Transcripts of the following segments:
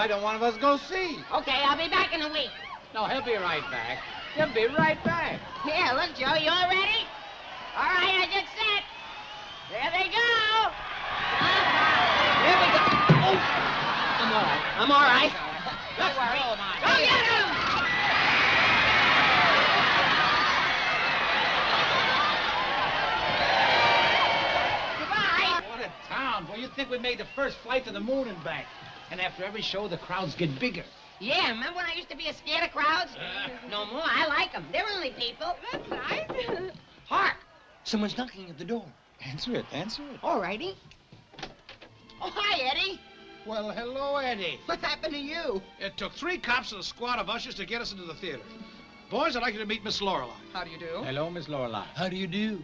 why don't one of us go see? Okay, I'll be back in a week. No, he'll be right back. He'll be right back. Here, look, Joe, you all ready? All right, I get set. There they go. Here we go. Oh, I'm all right. I'm all right. Don't worry. Go get him! Goodbye. What a town. Boy, you'd think we made the first flight to the moon and back. And after every show, the crowds get bigger. Yeah, remember when I used to be scared of crowds? No more. I like them. They're only people. That's nice. Hark! Someone's knocking at the door. Answer it, answer it. All righty. Oh, hi, Eddie. Well, hello, Eddie. What happened to you? It took 3 cops and a squad of ushers to get us into the theater. Boys, I'd like you to meet Miss Lorelei. How do you do? Hello, Miss Lorelei. How do you do?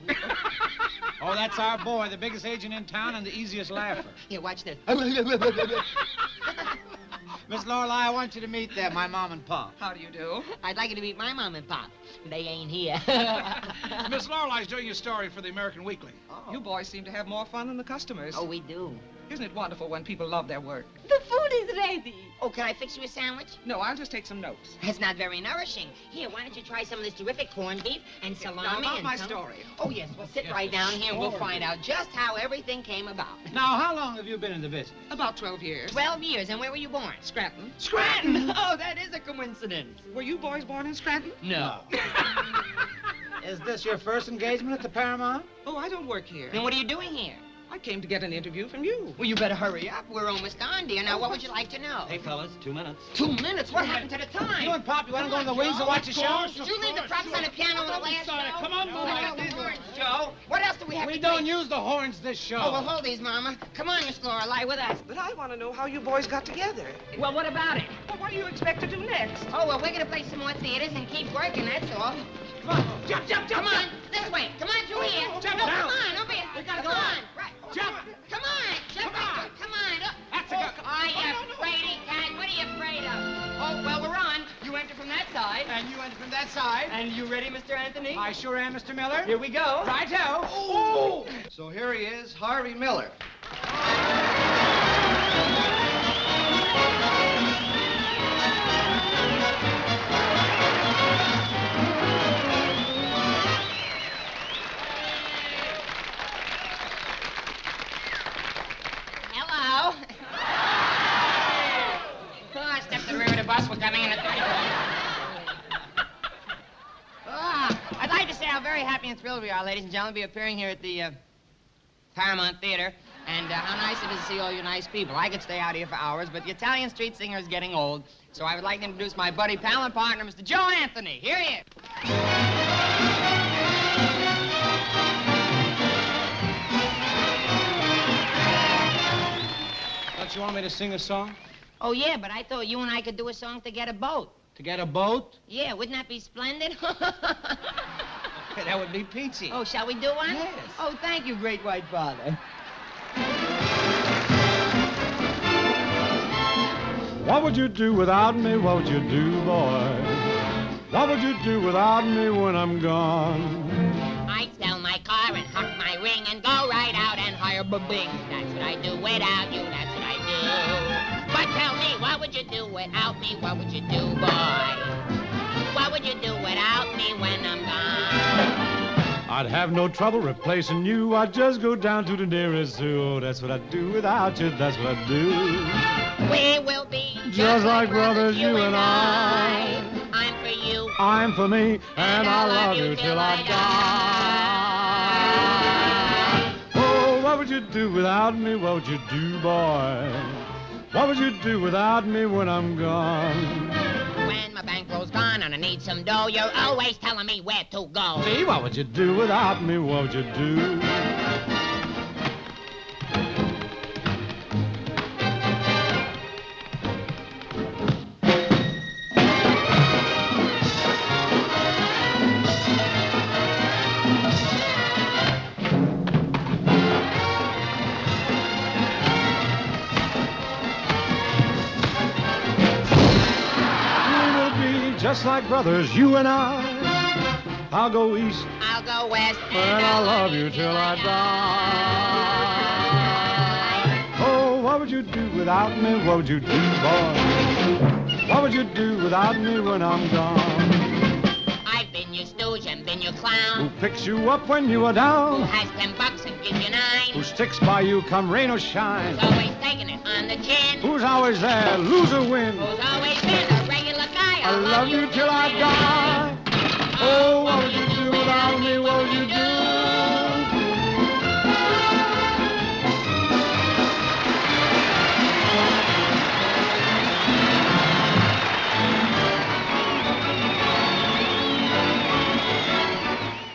Oh, that's our boy, the biggest agent in town and the easiest laugher. Here, watch this. Miss Lorelei, I want you to meet them, my mom and pop. How do you do? I'd like you to meet my mom and pop. They ain't here. Miss Lorelei's doing your story for the American Weekly. You boys seem to have more fun than the customers. Oh, we do. Isn't it wonderful when people love their work? The food is ready. Oh, can I fix you a sandwich? No, I'll just take some notes. That's not very nourishing. Here, why don't you try some of this terrific corned beef and salami Now, about and my some... story. Oh, yes. Well, sit right down here and we'll find out just how everything came about. Now, how long have you been in the business? About 12 years. 12 years. And where were you born? Scranton. Scranton! Oh, that is a coincidence. Were you boys born in Scranton? No. Is this your first engagement at the Paramount? Oh, I don't work here. Then what are you doing here? I came to get an interview from you. Well, you better hurry up. We're almost on, dear. Now, what would you like to know? Hey, fellas, 2 minutes. 2 minutes? What happened to the time? You and Pop, you want to go in the wings and watch the show? Did you leave the props on the piano in the last show? Come on, move What about the horns, Joe? What else do we have We to don't do? use the horns this show. Oh, well, hold these, Mama. Come on, Miss Lorelei, with us. But I want to know how you boys got together. Well, what about it? Well, what do you expect to do next? Oh, well, we're going to play some more theaters and keep working, that's all. Come on, jump, jump, jump. Come on, this way. Come on, through here. Jump No, down. come on, over here. We gotta come go on. on. Right. Jump. Come on. Jump Come right on. through. Come on. Up. That's a good... Are you afraid, cat? What are you afraid of? Oh, well, we're on. You enter from that side. And you enter from that side. And you ready, Mr. Anthony? I sure am, Mr. Miller. Here we go. Righto. Oh! So here he is, Harvey Miller. Hello. Oh, step to the rear of the bus. We're coming in at 30. I'd like to say how very happy and thrilled we are, ladies and gentlemen, to be appearing here at the Paramount Theater. And how nice it is to see all you nice people. I could stay out here for hours, but the Italian street singer is getting old. So I would like to introduce my buddy, pal, and partner, Mr. Joe Anthony. Here he is. Don't you want me to sing a song? Oh, yeah, but I thought you and I could do a song to get a boat. To get a boat? Yeah, wouldn't that be splendid? That would be peachy. Oh, shall we do one? Yes. Oh, thank you, great white father. What would you do without me? What would you do, boy? What would you do without me when I'm gone? I'd sell my car and huck my ring and go right out and hire ba-bing. That's what I do without you, that's what I do. But tell me, what would you do without me? What would you do, boy? What would you do without me when I'm gone? I'd have no trouble replacing you. I'd just go down to the nearest zoo. That's what I'd do without you. That's what I'd do. We will be Just like brothers, you and I. I'm for you. I'm for me, and I'll love you till I die. Oh, what would you do without me? What would you do, boy? What would you do without me when I'm gone? When my bankroll's gone and I need some dough, you're always telling me where to go. See, what would you do without me? What would you do? Just like brothers, you and I. I'll go east, I'll go west, and I'll love you till I die. Oh, what would you do without me? What would you do, boy? What would you do without me when I'm gone? I've been your stooge and been your clown. Who picks you up when you are Who down? has $10 and gives you Who 9? sticks by you come rain or shine? Who's always taking it on the chin? Who's always there, lose or win? Who's always been a regular guy? I love you till I die. Oh, what would you do without me? What would you do?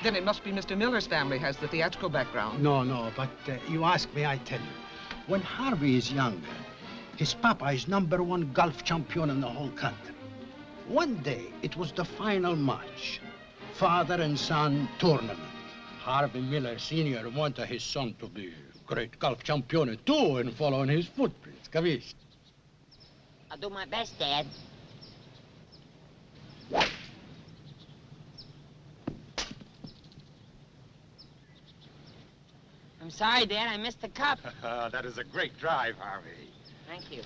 Then it must be Mr. Miller's family has the theatrical background. No, but you ask me, I tell you. When Harvey is younger, his papa is #1 golf champion in the whole country. One day, it was the final match, father and son tournament. Harvey Miller Sr. wanted his son to be great golf champion too and follow in his footprints, capisci? I'll do my best, Dad. I'm sorry, Dad, I missed the cup. That is a great drive, Harvey. Thank you.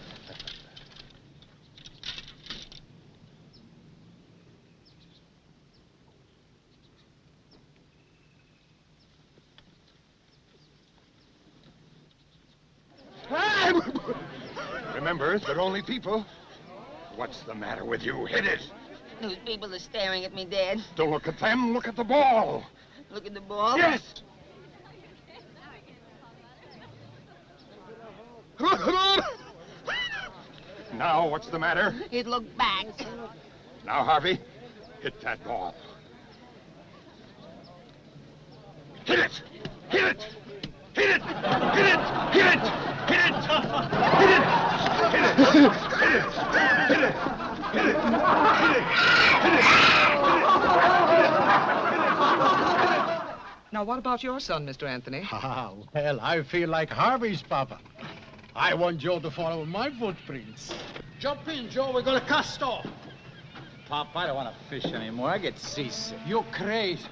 Remember, they're only people. What's the matter with you? Hit it. Those people are staring at me, Dad. Don't look at them. Look at the ball. Look at the ball. Yes. Now, what's the matter? It looked back. Now, Harvey, hit that ball. Hit it! Hit it! Hit it! Hit it! Hit it! Hit it! Hit it! Hit it! Hit it! Hit it! Hit it! Hit it! Now, what about your son, Mr. Anthony? Well, I feel like Harvey's papa. I want Joe to follow my footprints. Jump in, Joe. We're gonna cast off. Pop, I don't want to fish anymore. I get seasick. You're crazy.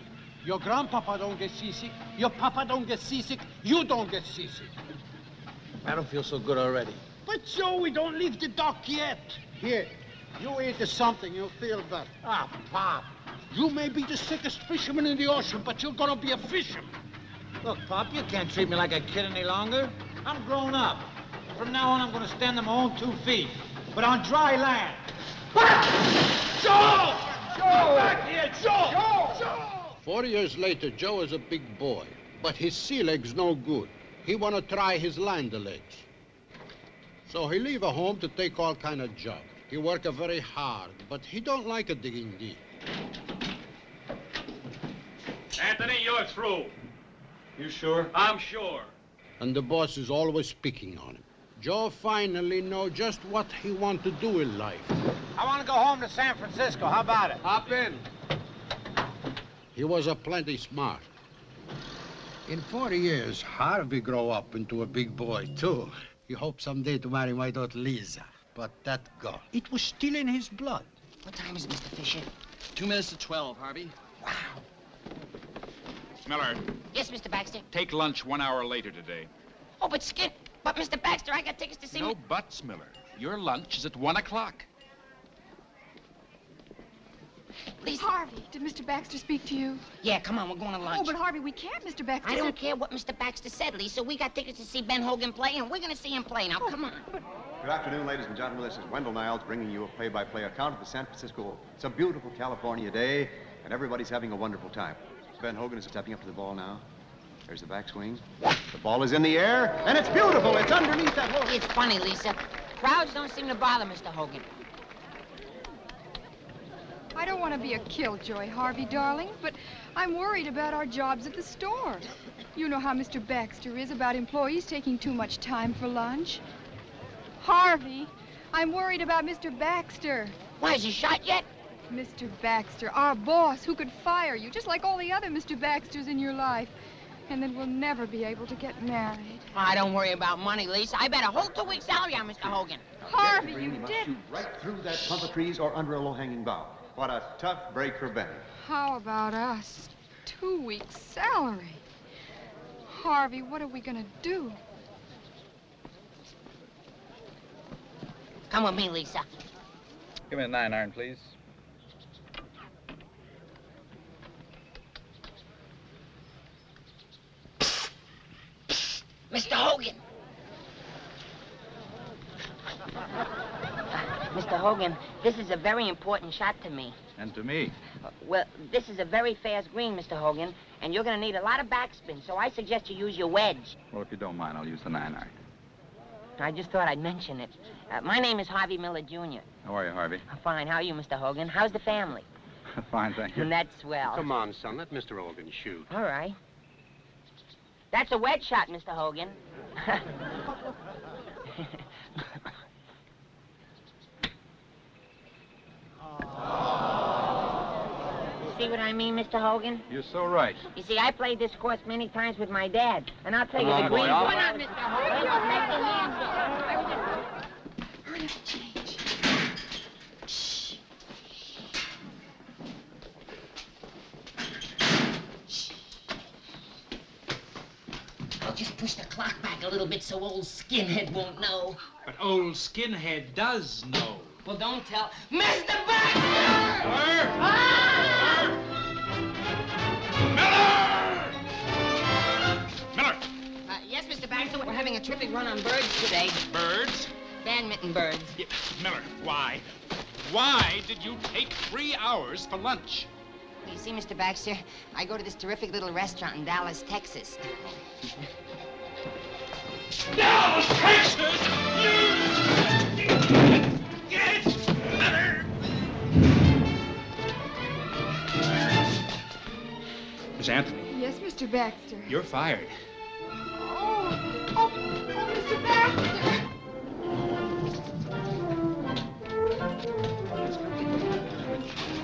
Your grandpapa don't get seasick. Your papa don't get seasick. You don't get seasick. I don't feel so good already. But Joe, we don't leave the dock yet. Here, you eat something, you'll feel better. Ah, Pop. You may be the sickest fisherman in the ocean, but you're gonna be a fisherman. Look, Pop, you can't treat me like a kid any longer. I'm grown up. From now on, I'm going to stand on my own 2 feet, but on dry land. Joe! Joe! Back here, Joe! Joe! 4 years later, Joe is a big boy, but his sea leg's no good. He wanna try his land legs. So he leave a home to take all kind of job. He work very hard, but he don't like a digging deep. Anthony, you're through. You sure? I'm sure. And the boss is always picking on him. Joe finally know just what he want to do in life. I want to go home to San Francisco. How about it? Hop in. He was a plenty smart. In 40 years, Harvey grow up into a big boy, too. He hoped someday to marry my daughter Lisa. But that girl, it was still in his blood. What time is it, Mr. Fisher? 2 minutes to 12, Harvey. Wow. Miller, Yes, Mr. Baxter. take lunch 1 hour later today. Oh, but Skip. But, Mr. Baxter, I got tickets to see No me. buts, Miller. Your lunch is at 1 o'clock. Lisa. Harvey, did Mr. Baxter speak to you? Yeah, come on, we're going to lunch. Oh, but Harvey, we can't, Mr. Baxter. I don't care what Mr. Baxter said, Lisa. We got tickets to see Ben Hogan play, and we're going to see him play. Now, come on. Good afternoon, ladies and gentlemen. This is Wendell Niles bringing you a play-by-play account of the San Francisco Open. It's a beautiful California day, and everybody's having a wonderful time. Ben Hogan is stepping up to the ball now. There's the backswing. The ball is in the air, and it's beautiful. It's underneath that hole. It's funny, Lisa. Crowds don't seem to bother Mr. Hogan. I don't want to be a killjoy, Harvey, darling, but I'm worried about our jobs at the store. You know how Mr. Baxter is about employees taking too much time for lunch. Harvey, I'm worried about Mr. Baxter. Why, is he shot yet? Mr. Baxter, our boss, who could fire you, just like all the other Mr. Baxters in your life. And then we'll never be able to get married. I don't worry about money, Lisa. I bet a whole 2 weeks' salary on Mr. Hogan. Harvey, Green, you must did. shoot right through that clump of trees or under a low-hanging bough. What a tough break for Ben. How about us? 2 weeks' salary. Harvey, what are we gonna do? Come with me, Lisa. Give me a 9-iron, please. Mr. Hogan. Mr. Hogan, this is a very important shot to me. And to me. Well, this is a very fast green, Mr. Hogan, and you're going to need a lot of backspin, so I suggest you use your wedge. Well, if you don't mind, I'll use the 9-iron. I just thought I'd mention it. My name is Harvey Miller, Jr. How are you, Harvey? Fine. How are you, Mr. Hogan? How's the family? Fine, thank you. That's swell. Come on, son. Let Mr. Hogan shoot. All right. That's a wedge shot, Mr. Hogan. See what I mean, Mr. Hogan? You're so right. You see, I played this course many times with my dad, and I'll tell you, the green... boy, all Come on, Mr. Hogan. Make your hands up. Hurry up, change. I'll just push the clock back a little bit so old Skinhead won't know. But old Skinhead does know. Well, don't tell... Mr. Baxter! Miller! Ah! Miller! Yes, Mr. Baxter, we're having a terrific run on birds today. Birds? Badminton birds. Yeah, Miller, why? Why did you take 3 hours for lunch? You see, Mr. Baxter, I go to this terrific little restaurant in Dallas, Texas. Dallas, Texas! Get Miller! Miss Anthony, Yes, Mr. Baxter. you're fired. Oh, Mr. Baxter.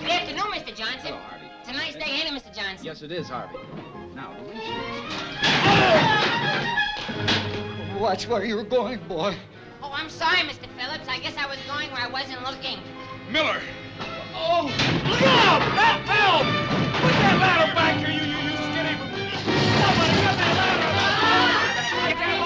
Good afternoon, Mr. Johnson. Hello, Harvey. It's a nice day, ain't it, Mr. Johnson? Yes, it is, Harvey. Now, the windshield. Watch where you're going, boy. Oh, I'm sorry, Mr. Phillips. I guess I was going where I wasn't looking. Miller! Oh! Look out! Help! Put that ladder back here, you skinny... Somebody get that ladder! Get that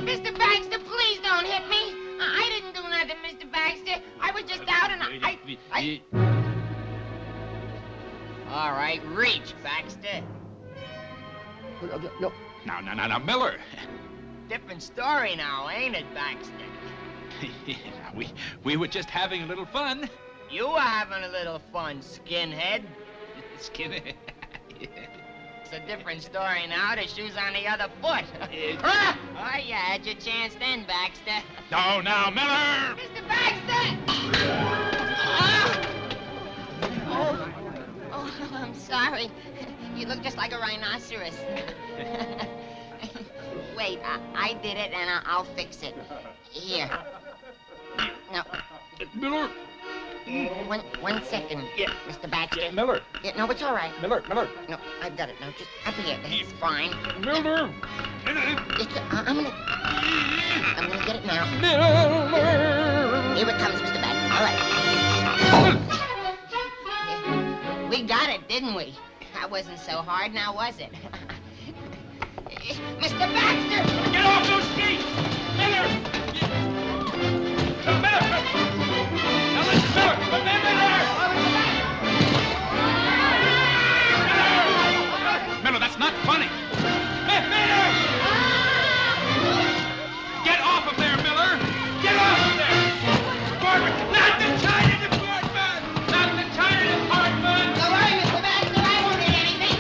Mr. Baxter, please don't hit me. I didn't do nothing, Mr. Baxter. I was just out and I... All right, reach, Baxter. No. Now, Miller. Different story now, ain't it, Baxter? we were just having a little fun. You were having a little fun, skinhead. Skinhead. It's a different story now. The shoe's on the other foot. Ah! Oh, you had your chance then, Baxter. No, now, Miller! Mr. Baxter! Oh, I'm sorry. You look just like a rhinoceros. Wait, I did it, and I'll fix it. Here. No. Miller! One second, Mr. Baxter. Miller! Yeah, no, it's all right. Miller! No, I've got it now. Just up here. It's fine. Miller! I'm gonna get it now. Miller! Here it comes, Mr. Baxter. All right. We got it, didn't we? That wasn't so hard, now was it? Mr. Baxter! Get off those skates! Miller! Miller! Now listen, Miller! Miller, that's not funny. Miller! Get off of there, Miller! Get off of there! Department! Not the China Department! Not the China Department! Don't worry, Mr. Baxter, I won't hit anything.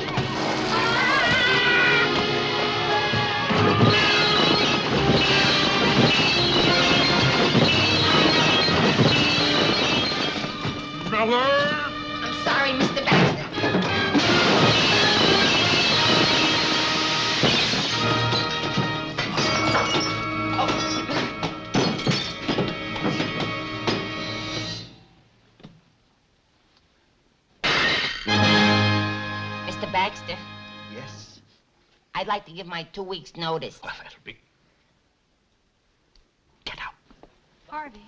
I'd like to give my 2 weeks' notice. Well, that'll be... Harvey,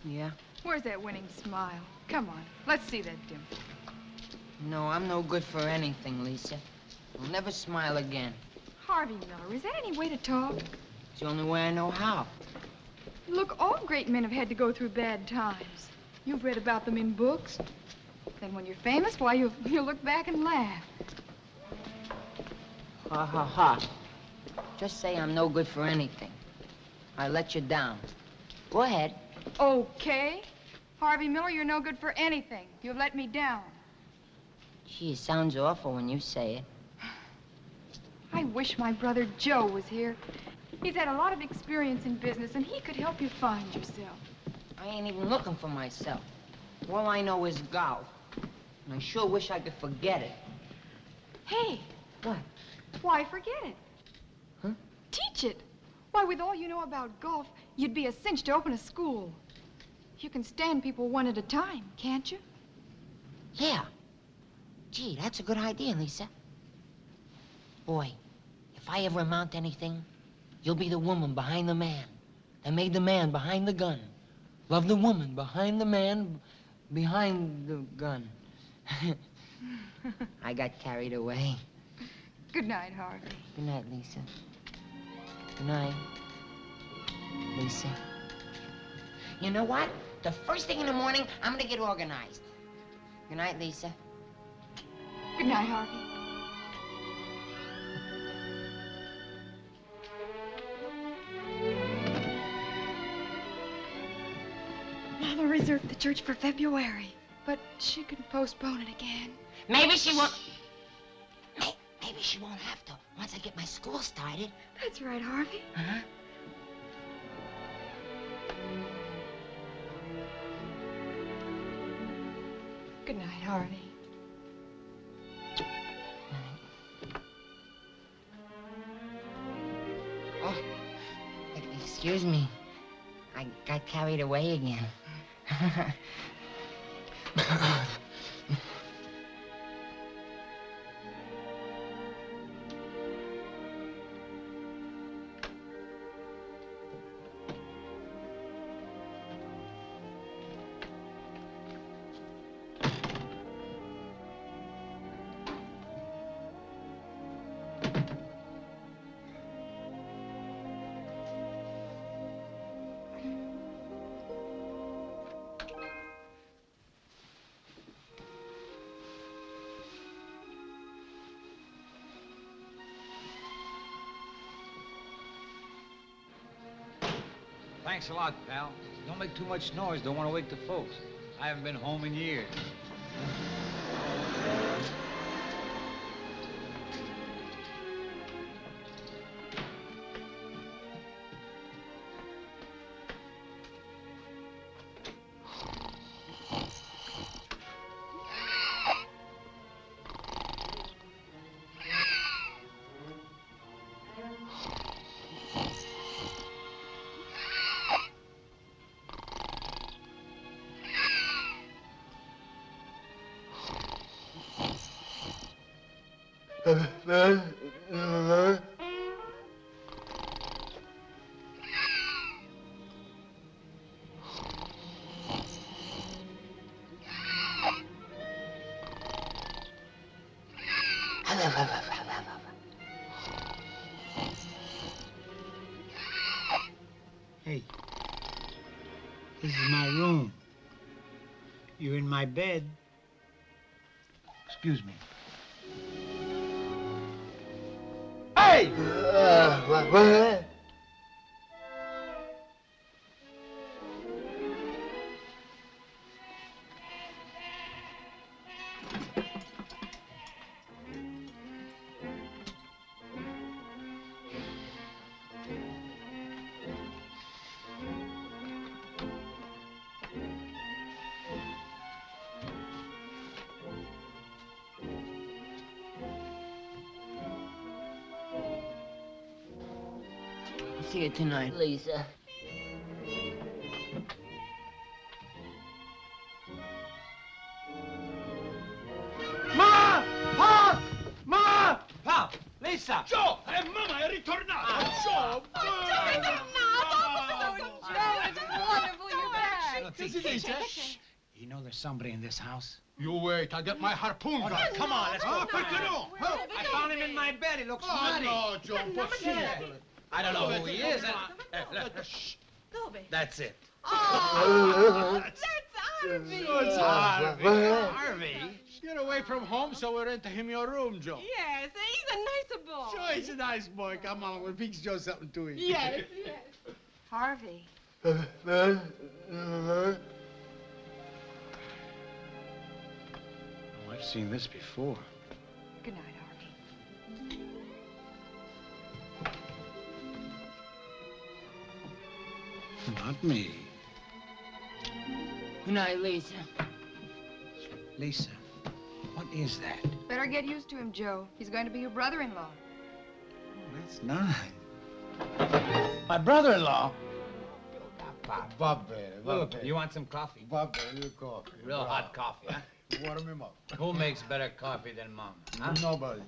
Yeah? where's that winning smile? Come on, let's see that dimple. No, I'm no good for anything, Lisa. I'll never smile again. Harvey Miller, is that any way to talk? It's the only way I know how. Look, all great men have had to go through bad times. You've read about them in books. Then when you're famous, why, you'll look back and laugh. Ha, ha, ha. Just say I'm no good for anything. I let you down. Go ahead. Okay. Harvey Miller, you're no good for anything. You've let me down. Gee, it sounds awful when you say it. I wish my brother Joe was here. He's had a lot of experience in business, and he could help you find yourself. I ain't even looking for myself. All I know is golf. And I sure wish I could forget it. Hey. What? Why forget it? Huh? Teach it. Why, with all you know about golf, you'd be a cinch to open a school. You can stand people one at a time, can't you? Yeah. Gee, that's a good idea, Lisa. Boy, if I ever amount to anything, you'll be the woman behind the man that made the man behind the gun love the woman behind the man behind the gun. I got carried away. Good night, Harvey. Good night, Lisa. Good night, Lisa. You know what? The first thing in the morning, I'm gonna get organized. Good night, Lisa. Good night, Harvey. Mama reserved the church for February, but she can postpone it again. Maybe she won't. Maybe she won't have to once I get my school started. That's right, Harvey. Uh-huh. Good night, Harvey. Oh, excuse me. I got carried away again. Thanks a lot, pal. Don't make too much noise. Don't want to wake the folks. I haven't been home in years. Hey, this is my room. You're in my bed. Excuse me. Hey! What? See you tonight, Lisa. Ma! Pa! Ma! Pal, Lisa! Joe! Mamma è ritornata! Joe! It's wonderful you're back. Che si dice? You know there's somebody in this house? You wait, I'll get my harpoon. Oh, no, come on, let's go. Ah, perché no? I found him in my bed. He looks Oh, nutty. no, Joe, impossibile. I don't know who he is. That's it. Oh, that's Harvey. It's Harvey. Harvey? Get away from home so we rent him your room, Joe. Yes, he's a nice boy. Sure, he's a nice boy. Come on, we'll fix Joe something to eat. Yes. Harvey. Oh, I've seen this before. Good night, Harvey. Not me. Good night, Lisa. Lisa, what is that? Better get used to him, Joe. He's going to be your brother-in-law. That's nice. My brother-in-law? Vabbè. You want some coffee? Vabbè, you coffee. Real hot coffee, huh? Warm him up. Who makes better coffee than Mama? Huh? Nobody.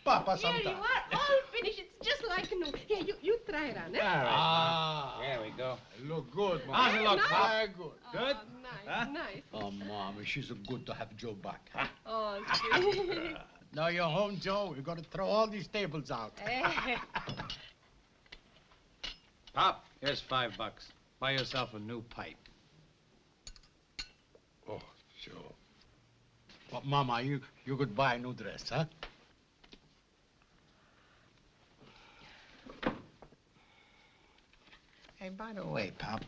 Papa, Here you sometime. are, all finished. It's just like new. Here, you try it on, eh? Ah, There we go. look good, Mama. How's it look, nice. Pop? Very good. Good? Nice, Huh? nice. Oh, Mommy, she's good to have Joe back. Huh? Oh, sweet. Now you're home, Joe. We're going to throw all these tables out. Pop, here's $5. Buy yourself a new pipe. Oh, sure. But, Mama, you could buy a new dress, huh? Hey, by the way, Pop,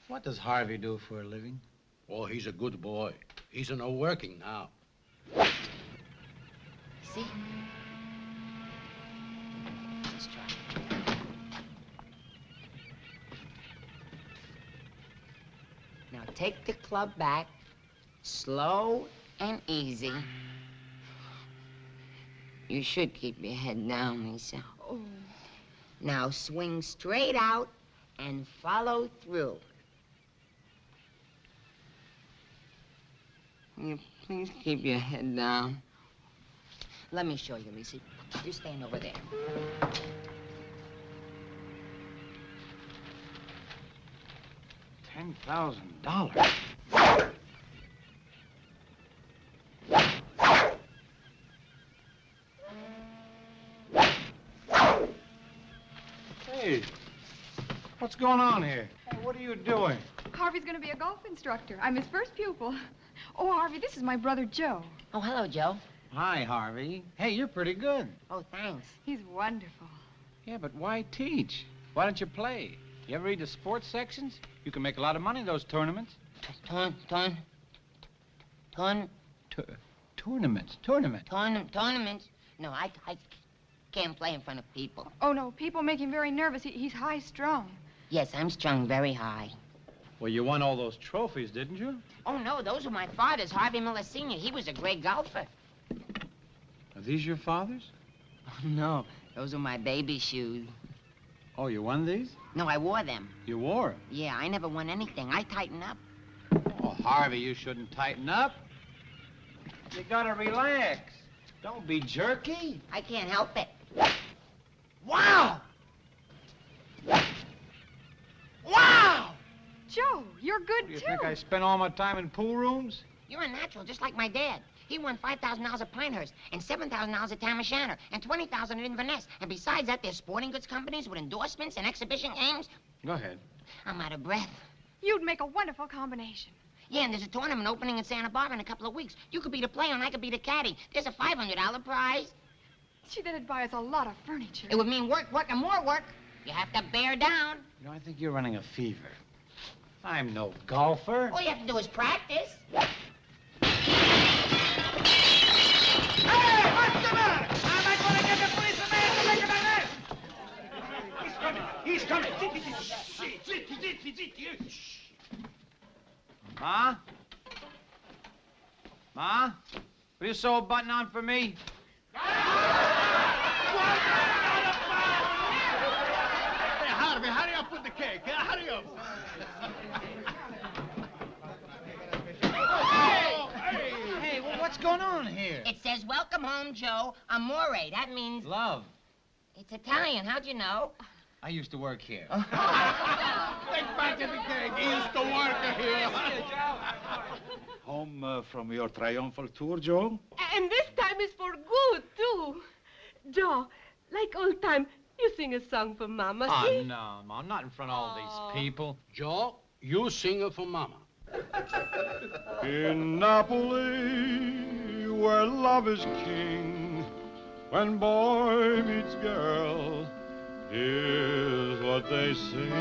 what does Harvey do for a living? Oh, he's a good boy. He's no working now. See? Let's try. Now take the club back, slow and easy. You should keep your head down, Lisa. Oh. Now swing straight out and follow through. You please keep your head down. Let me show you, Lisa. You stand over there. $10,000. Hey, what's going on here? Hey, what are you doing? Harvey's going to be a golf instructor. I'm his first pupil. Oh, Harvey, this is my brother, Joe. Oh, hello, Joe. Hi, Harvey. Hey, you're pretty good. Oh, thanks. He's wonderful. Yeah, but why teach? Why don't you play? You ever read the sports sections? You can make a lot of money in those tournaments. Tournaments? No, I can't play in front of people. Oh, no, people make him very nervous. He's high-strung. Yes, I'm strung very high. Well, you won all those trophies, didn't you? Oh, no, those were my father's, Harvey Miller Sr. He was a great golfer. Are these your father's? Oh, no, those were my baby shoes. Oh, you won these? No, I wore them. You wore them? Yeah, I never won anything. I tighten up. Oh, Harvey, you shouldn't tighten up. You gotta relax. Don't be jerky. I can't help it. Wow! Wow! Joe, you're good, Do you too. think I spend all my time in pool rooms? You're a natural, just like my dad. He won $5,000 at Pinehurst, and $7,000 at Tam O'Shanter, and $20,000 at Inverness. And besides that, there's sporting goods companies with endorsements and exhibition games. Go ahead. I'm out of breath. You'd make a wonderful combination. Yeah, and there's a tournament opening in Santa Barbara in a couple of weeks. You could be the player and I could be the caddy. There's a $500 prize. Gee, that'd buy us a lot of furniture. It would mean work, and more work. You have to bear down. You know, I think you're running a fever. I'm no golfer. All you have to do is practice. Hey, what's the matter? Am I going to get the policeman to make an arrest? He's coming. Shh. Ma? Ma? Will you sew a button on for me? Hey, Harvey, hurry up with the cake. Hurry up. Hey, well, what's What's going on here? It says, welcome home, Joe. Amore. That means... Love. It's Italian. How'd you know? I used to work here. Take back the cake. He used to work here. Home from your triumphal tour, Joe? And this time is for good, too. Joe, like old time, you sing a song for Mama, Oh, see? no, Mom, not in front of all these people. Joe, you sing it for Mama. In Napoli, where love is king, when boy meets girl, here's what they sing.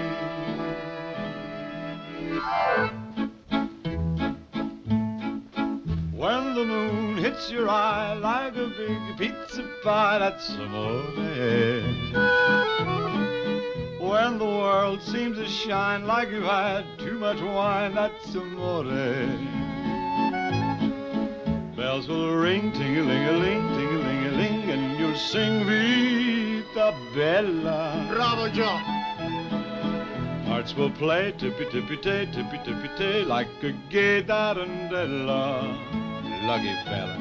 When the moon hits your eye like a big pizza pie, that's amore. When the world seems to shine like you've had too much wine, that's amore. Bells will ring, ting-a-ling-a-ling, ting-a-ling-a-ling, and you'll sing Vita Bella. Bravo, Joe. Hearts will play tippy-tippy-tay, tippy-tippy-tay, like a gay tarantella. Lucky fella.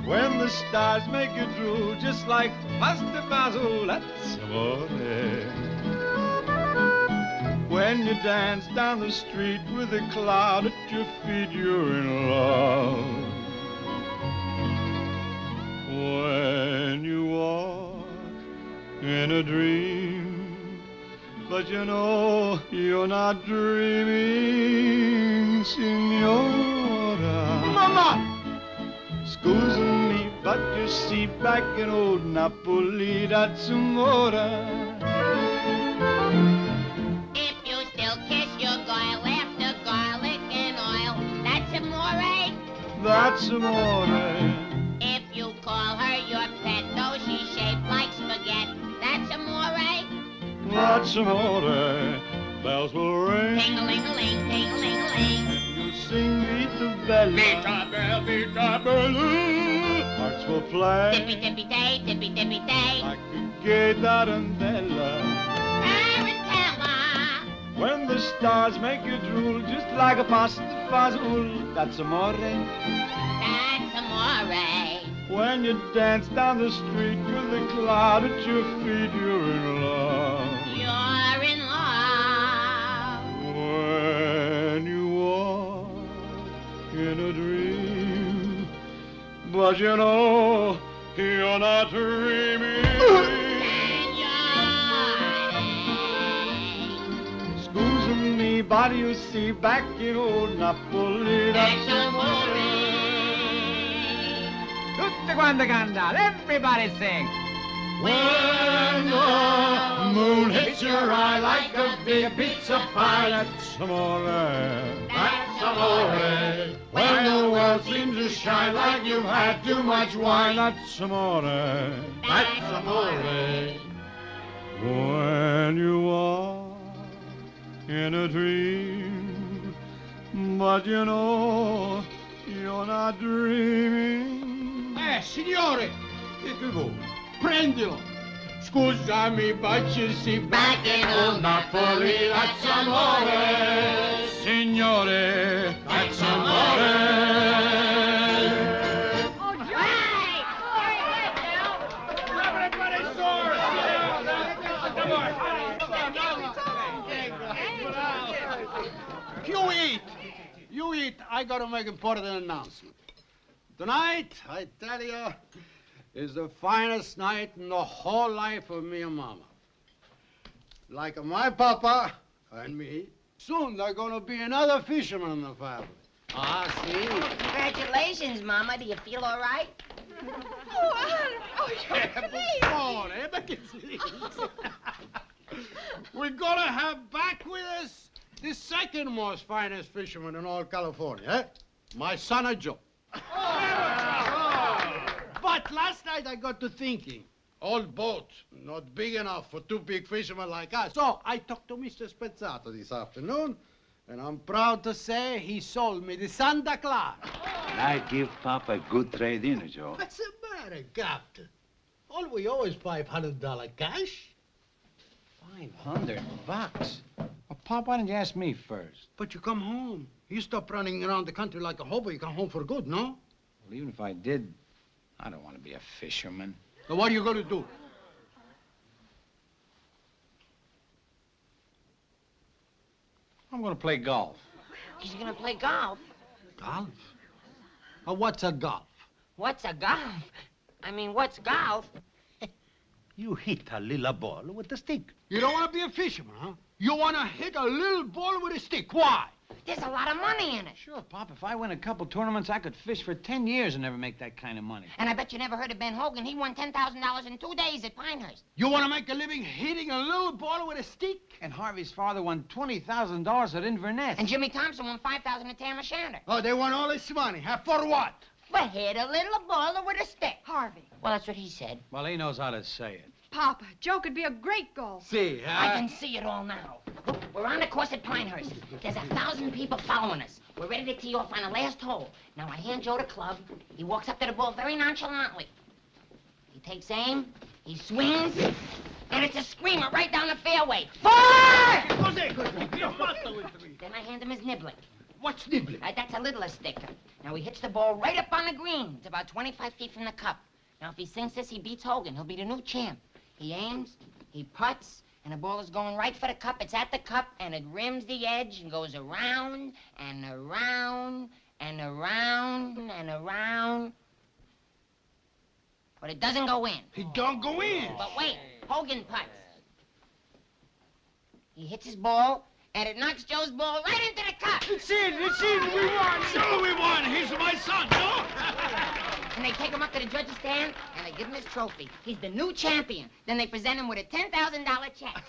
When the stars make you drool, just like pasta basil, that's amore. When you dance down the street with a cloud at your feet, you're in love. When you walk in a dream, but you know you're not dreaming, signora. Mama! Excuse me, but you see, back in old Napoli, that's amore. If you still kiss your girl after garlic and oil, that's amore. That's amore. If you call her your pet, though she's shaped like spaghetti, that's amore. That's amore. Bells will ring. Ting-a-ling-a-ling, ting-a-ling-a-ling. You sing Vita Bella. Vita Bella, Vita Bella. Hearts will play Tippy-tippy-tay, tippy-tippy-tay. like a gay tarantella. Tarantella. When the stars make you drool, just like a pasta fazool, that's amore. That's amore. When you dance down the street with a cloud at your feet, you're in love. You're in love. When you walk in a dream, but you know you're not dreaming. Excuse me, but you see, back in old Napoli, that's amore. Tutte quante cantare, everybody sing. When the moon hits your eye like a big pizza pie, that's amore. That's amore. When the world seems to shine like you've had too much wine, that's amore. That's amore. When you are in a dream, but you know you're not dreaming. Signore! Che vuoi? Prendilo! Scusami, but you see, back in old Napoli, that's amore. Signore, That's amore. Oh, Joe! Everybody soars! You eat. You eat. I gotta make an important announcement. Tonight, I tell you, is the finest night in the whole life of me and Mama. Like my papa and me, soon there's gonna be another fisherman in the family. Ah, see? Congratulations, Mama. Do you feel all right? We're gonna have back with us the second most finest fisherman in all California, eh? My son, Joe. But last night I got to thinking, old boat, not big enough for two big fishermen like us. So I talked to Mr. Spezzato this afternoon, and I'm proud to say he sold me the Santa Clara. I give Papa a good trade-in, Joe. What's the matter, Captain? All we owe is $500 cash. $500? Well, Pop, why didn't you ask me first? But you come home. You stop running around the country like a hobo. You come home for good, no? Well, even if I did, I don't want to be a fisherman. So what are you going to do? I'm going to play golf. He's gonna play golf. Golf? What's a golf? What's a golf? I mean, what's golf? You hit a little ball with a stick. You don't want to be a fisherman, huh? You want to hit a little ball with a stick. Why? There's a lot of money in it. Sure, Pop. If I win a couple tournaments, I could fish for 10 years and never make that kind of money. And I bet you never heard of Ben Hogan. He won $10,000 in 2 days at Pinehurst. You want to make a living hitting a little ball with a stick? And Harvey's father won $20,000 at Inverness. And Jimmy Thompson won $5,000 at Tam O'Shanter. Oh, they won all this money. For what? But hit a little ball with a stick. Harvey. Well, that's what he said. Well, he knows how to say it. Papa, Joe could be a great golfer. See, I can see it all now. Look, we're on the course at Pinehurst. There's 1,000 people following us. We're ready to tee off on the last hole. Now, I hand Joe the club. He walks up to the ball very nonchalantly. He takes aim, he swings, and it's a screamer right down the fairway. Fire! Then I hand him his niblick. What's niblick? That's a littler sticker. Now, he hits the ball right up on the green. It's about 25 feet from the cup. Now, if he sinks this, he beats Hogan. He'll be the new champ. He aims, he putts, and the ball is going right for the cup. It's at the cup, and it rims the edge and goes around and around and around and around. But it doesn't go in. It don't go in. But wait, Hogan putts. He hits his ball, and it knocks Joe's ball right into the cup. It's in, we won. Sure we won. He's my son, no? And they take him up to the judge's stand, and they give him his trophy. He's the new champion. Then they present him with a $10,000 check.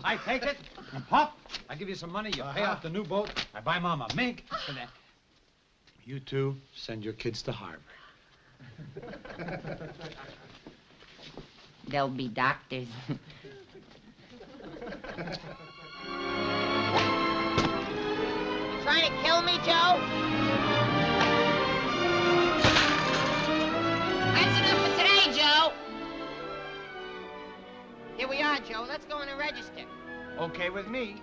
I take it, and Pop, I give you some money, you pay off the new boat, I buy Mom a mink, and then you two send your kids to Harvard. They'll be doctors. Trying to kill me, Joe? That's enough for today, Joe. Here we are, Joe. Let's go in and register. Okay with me.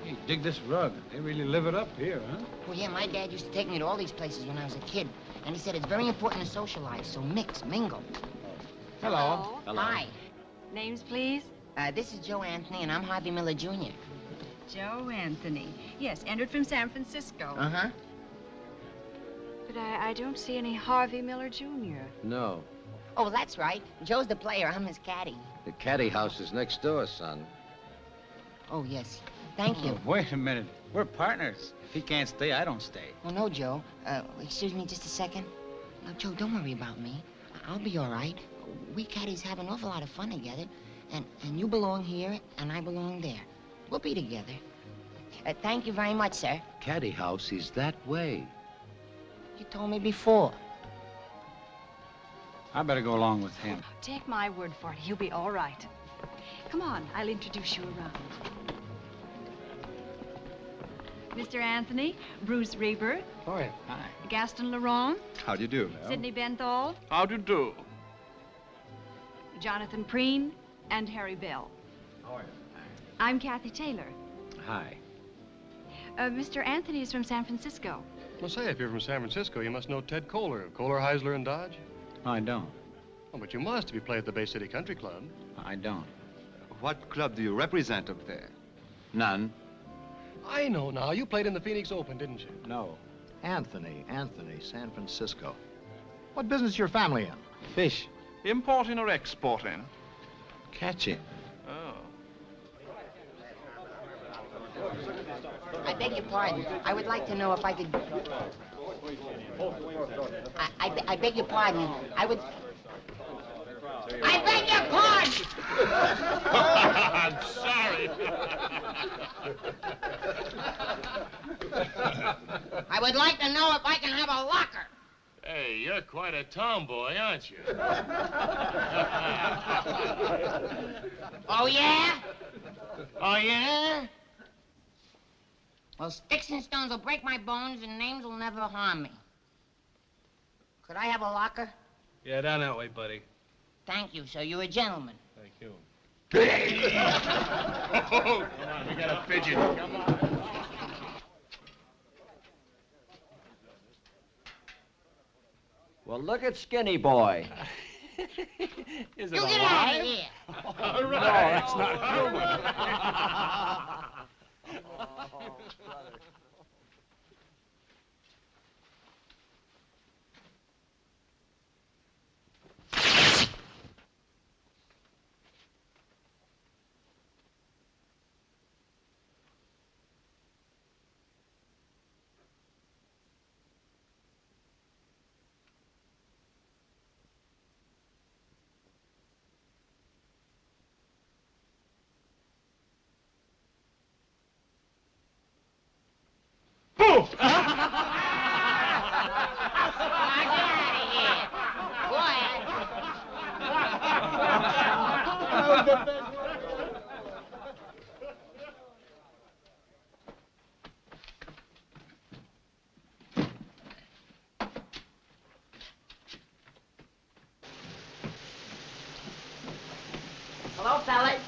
Hey, dig this rug. They really live it up here, huh? Well, yeah, my dad used to take me to all these places when I was a kid. And he said it's very important to socialize, so mix, mingle. Hello. Hello. Hi. Names, please? This is Joe Anthony, and I'm Harvey Miller, Jr. Joe Anthony. Yes, entered from San Francisco. Uh-huh. But I don't see any Harvey Miller, Jr. No. Oh, well, that's right. Joe's the player. I'm his caddy. The Caddy house is next door, son. Oh, yes. Thank you. Oh, wait a minute. We're partners. If he can't stay, I don't stay. Oh, no, Joe. Excuse me just a second. No, Joe, don't worry about me. I'll be all right. We caddies have an awful lot of fun together. And you belong here, and I belong there. We'll be together. Thank you very much, sir. Caddy house is that way. You told me before. I better go along with him. Take my word for it. He'll be all right. Come on, I'll introduce you around. Mr. Anthony, Bruce Reber. Oh, yeah. Hi. Gaston Laurent. How do you do? Sidney Benthal. How do you do? Jonathan Preen and Harry Bell. Oh, yeah. I'm Kathy Taylor. Hi. Mr. Anthony is from San Francisco. Well, say, if you're from San Francisco, you must know Ted Kohler of Kohler, Heisler, and Dodge. I don't. Oh, but you must if you play at the Bay City Country Club. I don't. What club do you represent up there? None. I know now. You played in the Phoenix Open, didn't you? No. Anthony, San Francisco. What business is your family in? Fish. Importing or exporting? Catching. Oh. I beg your pardon. I would like to know if I could... I beg your pardon. I would... I beg your pardon! I'm sorry. I would like to know if I can have a locker. Hey, you're quite a tomboy, aren't you? Oh, yeah? Oh, yeah? Well, sticks and stones will break my bones and names will never harm me. Could I have a locker? Yeah, down that way, buddy. Thank you, sir. You're a gentleman. Thank you. Come on, we got a fidget. Come on. Well, look at Skinny Boy. Is it get out of here. All right. No, that's not Hello, fellas.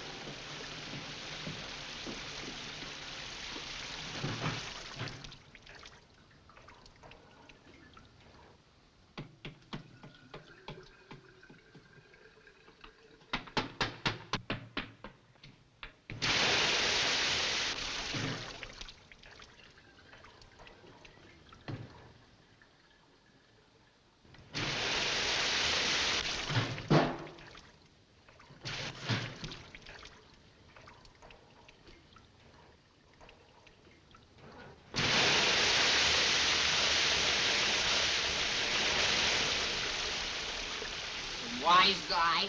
Wise guy.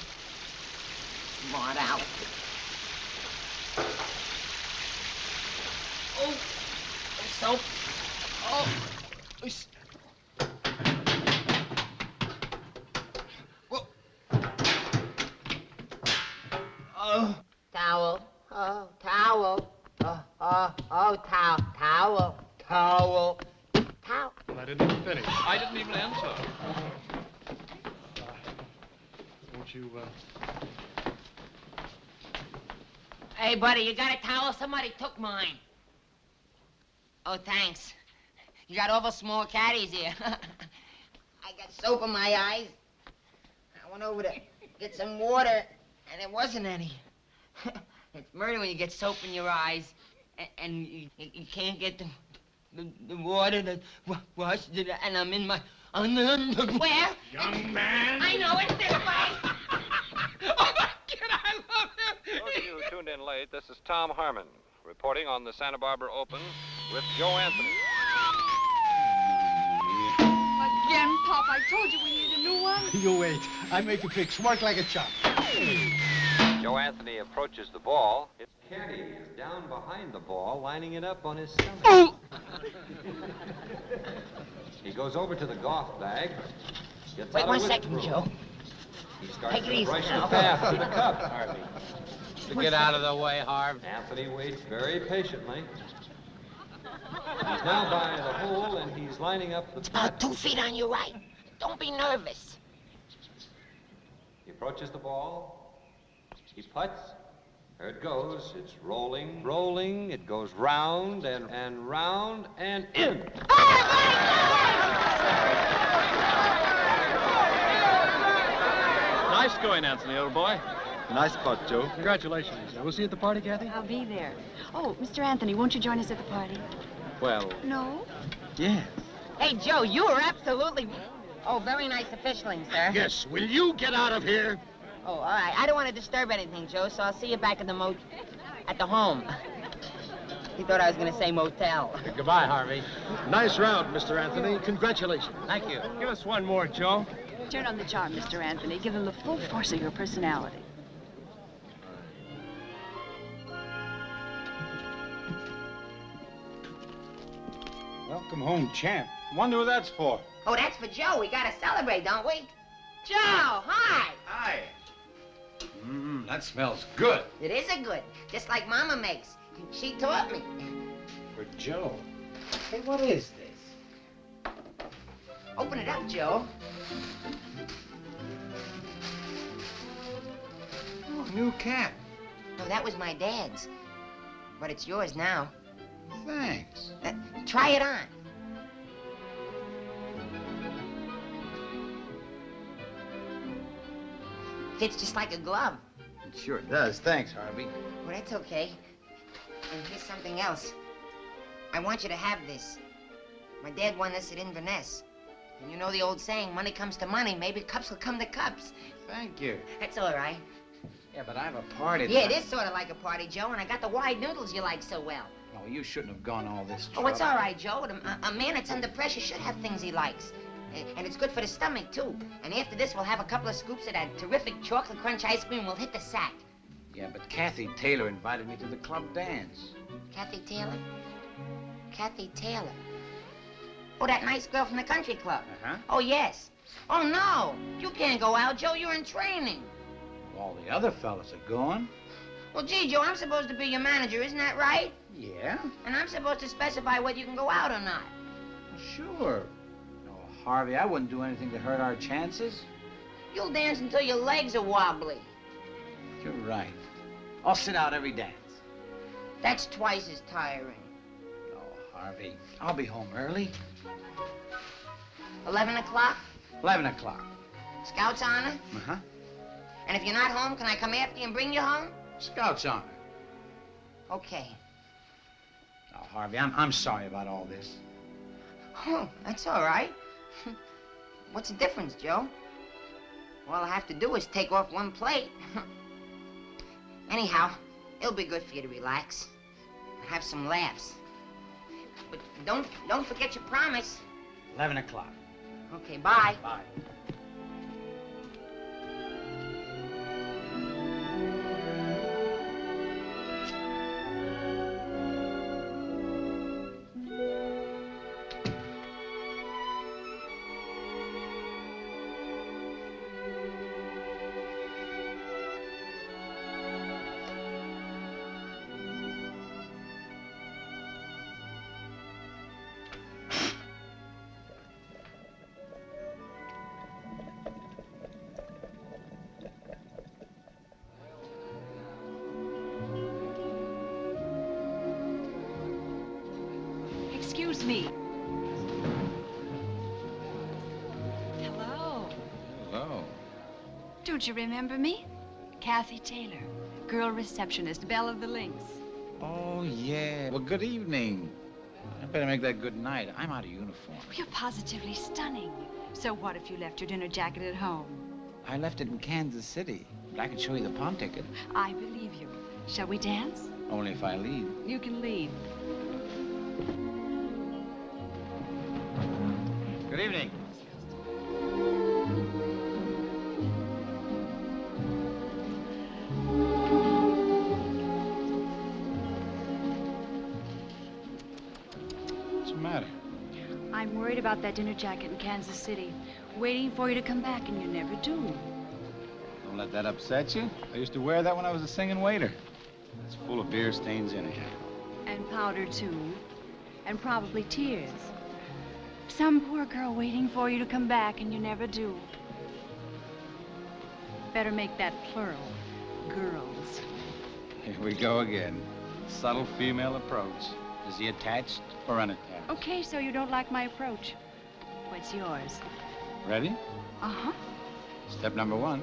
Smart out. Oh, soap. Oh. Towel. Oh, towel. Towel. Towel. I didn't even finish. I didn't even answer. Won't you, Hey, buddy, you got a towel? Somebody took mine. Oh, thanks. You got awful small caddies here. I got soap in my eyes. I went over to get some water, and there wasn't any. It's murder when you get soap in your eyes, and you can't get the water to wash it, and I'm in my underwear. Young man. I know it's this way. Oh, my God, I love him. Those of you who tuned in late, this is Tom Harmon reporting on the Santa Barbara Open with Joe Anthony. Again, Pop, I told you we needed a new one. You wait. I make a fix. Work like a chop. Joe Anthony approaches the ball. It's Caddy is down behind the ball, lining it up on his stomach. Oh! He goes over to the golf bag. Gets Wait out 1 of second, withdraw. Joe. He starts Take it to easy brush now. the path to the cup, Harvey. Get out of the way, Harv. Anthony waits very patiently. He's now by the hole, and he's lining up the About 2 feet on your right. Don't be nervous. He approaches the ball. He putts. There it goes. It's rolling, rolling. It goes round and round and in. Nice going, Anthony, old boy. Nice putt, Joe. Congratulations. We'll see you at the party, Kathy? I'll be there. Oh, Mr. Anthony, won't you join us at the party? Well, No? yeah. Hey, Joe, you were absolutely... Oh, very nice officialing, sir. Yes, will you get out of here? Oh, all right. I don't want to disturb anything, Joe, so I'll see you back at the home. He thought I was going to say motel. Goodbye, Harvey. Nice round, Mr. Anthony. Congratulations. Thank you. Give us one more, Joe. Turn on the charm, Mr. Anthony. Give them the full force of your personality. Welcome home, champ. Wonder who that's for. Oh, that's for Joe. We got to celebrate, don't we? Joe, hi. Hi. That smells good. It is a good, just like Mama makes. She taught me. For Joe. Hey, what is this? Open it up, Joe. Oh, new cap. No, that was my dad's. But it's yours now. Thanks. Try it on. fits just like a glove. It sure does. Thanks, Harvey. Well, that's okay. And here's something else. I want you to have this. My dad won this at Inverness. And you know the old saying, money comes to money, maybe cups will come to cups. Thank you. That's all right. Yeah, but I have a party Yeah, tonight. it is sort of like a party, Joe, and I got the wide noodles you like so well. Oh, you shouldn't have gone all this Oh, trouble. it's all right, Joe. A man that's under pressure should have things he likes. And it's good for the stomach, too. And after this, we'll have a couple of scoops of that terrific chocolate crunch ice cream. We'll hit the sack. Yeah, but Kathy Taylor invited me to the club dance. Kathy Taylor? Kathy Taylor. Oh, that nice girl from the country club. Uh-huh. Oh, yes. Oh, no. You can't go out, Joe. You're in training. All the other fellas are going. Well, gee, Joe, I'm supposed to be your manager. Isn't that right? Yeah? And I'm supposed to specify whether you can go out or not. Well, sure. No, Harvey, I wouldn't do anything to hurt our chances. You'll dance until your legs are wobbly. You're right. I'll sit out every dance. That's twice as tiring. No, Harvey, I'll be home early. 11 o'clock? 11 o'clock. Scout's honor? Uh-huh. And if you're not home, can I come after you and bring you home? Scout's honor. Okay. Oh, Harvey, I'm sorry about all this. Oh, that's all right. What's the difference, Joe? All I have to do is take off one plate. Anyhow, it'll be good for you to relax. Have some laughs. But don't forget your promise. 11 o'clock. Okay, bye. Bye. Excuse me. Hello. Hello. Don't you remember me? Kathy Taylor, girl receptionist, Belle of the Links. Oh, yeah. Well, good evening. I better make that good night. I'm out of uniform. You're positively stunning. So what if you left your dinner jacket at home? I left it in Kansas City, but I can show you the pawn ticket. I believe you. Shall we dance? Only if I lead. You can lead. Good evening. What's the matter? I'm worried about that dinner jacket in Kansas City. Waiting for you to come back, and you never do. Don't let that upset you. I used to wear that when I was a singing waiter. It's full of beer stains anyhow. And powder, too. And probably tears. Some poor girl waiting for you to come back, and you never do. Better make that plural. Girls. Here we go again. Subtle female approach. Is he attached or unattached? Okay, so you don't like my approach. What's yours? Ready? Uh-huh. Step number one.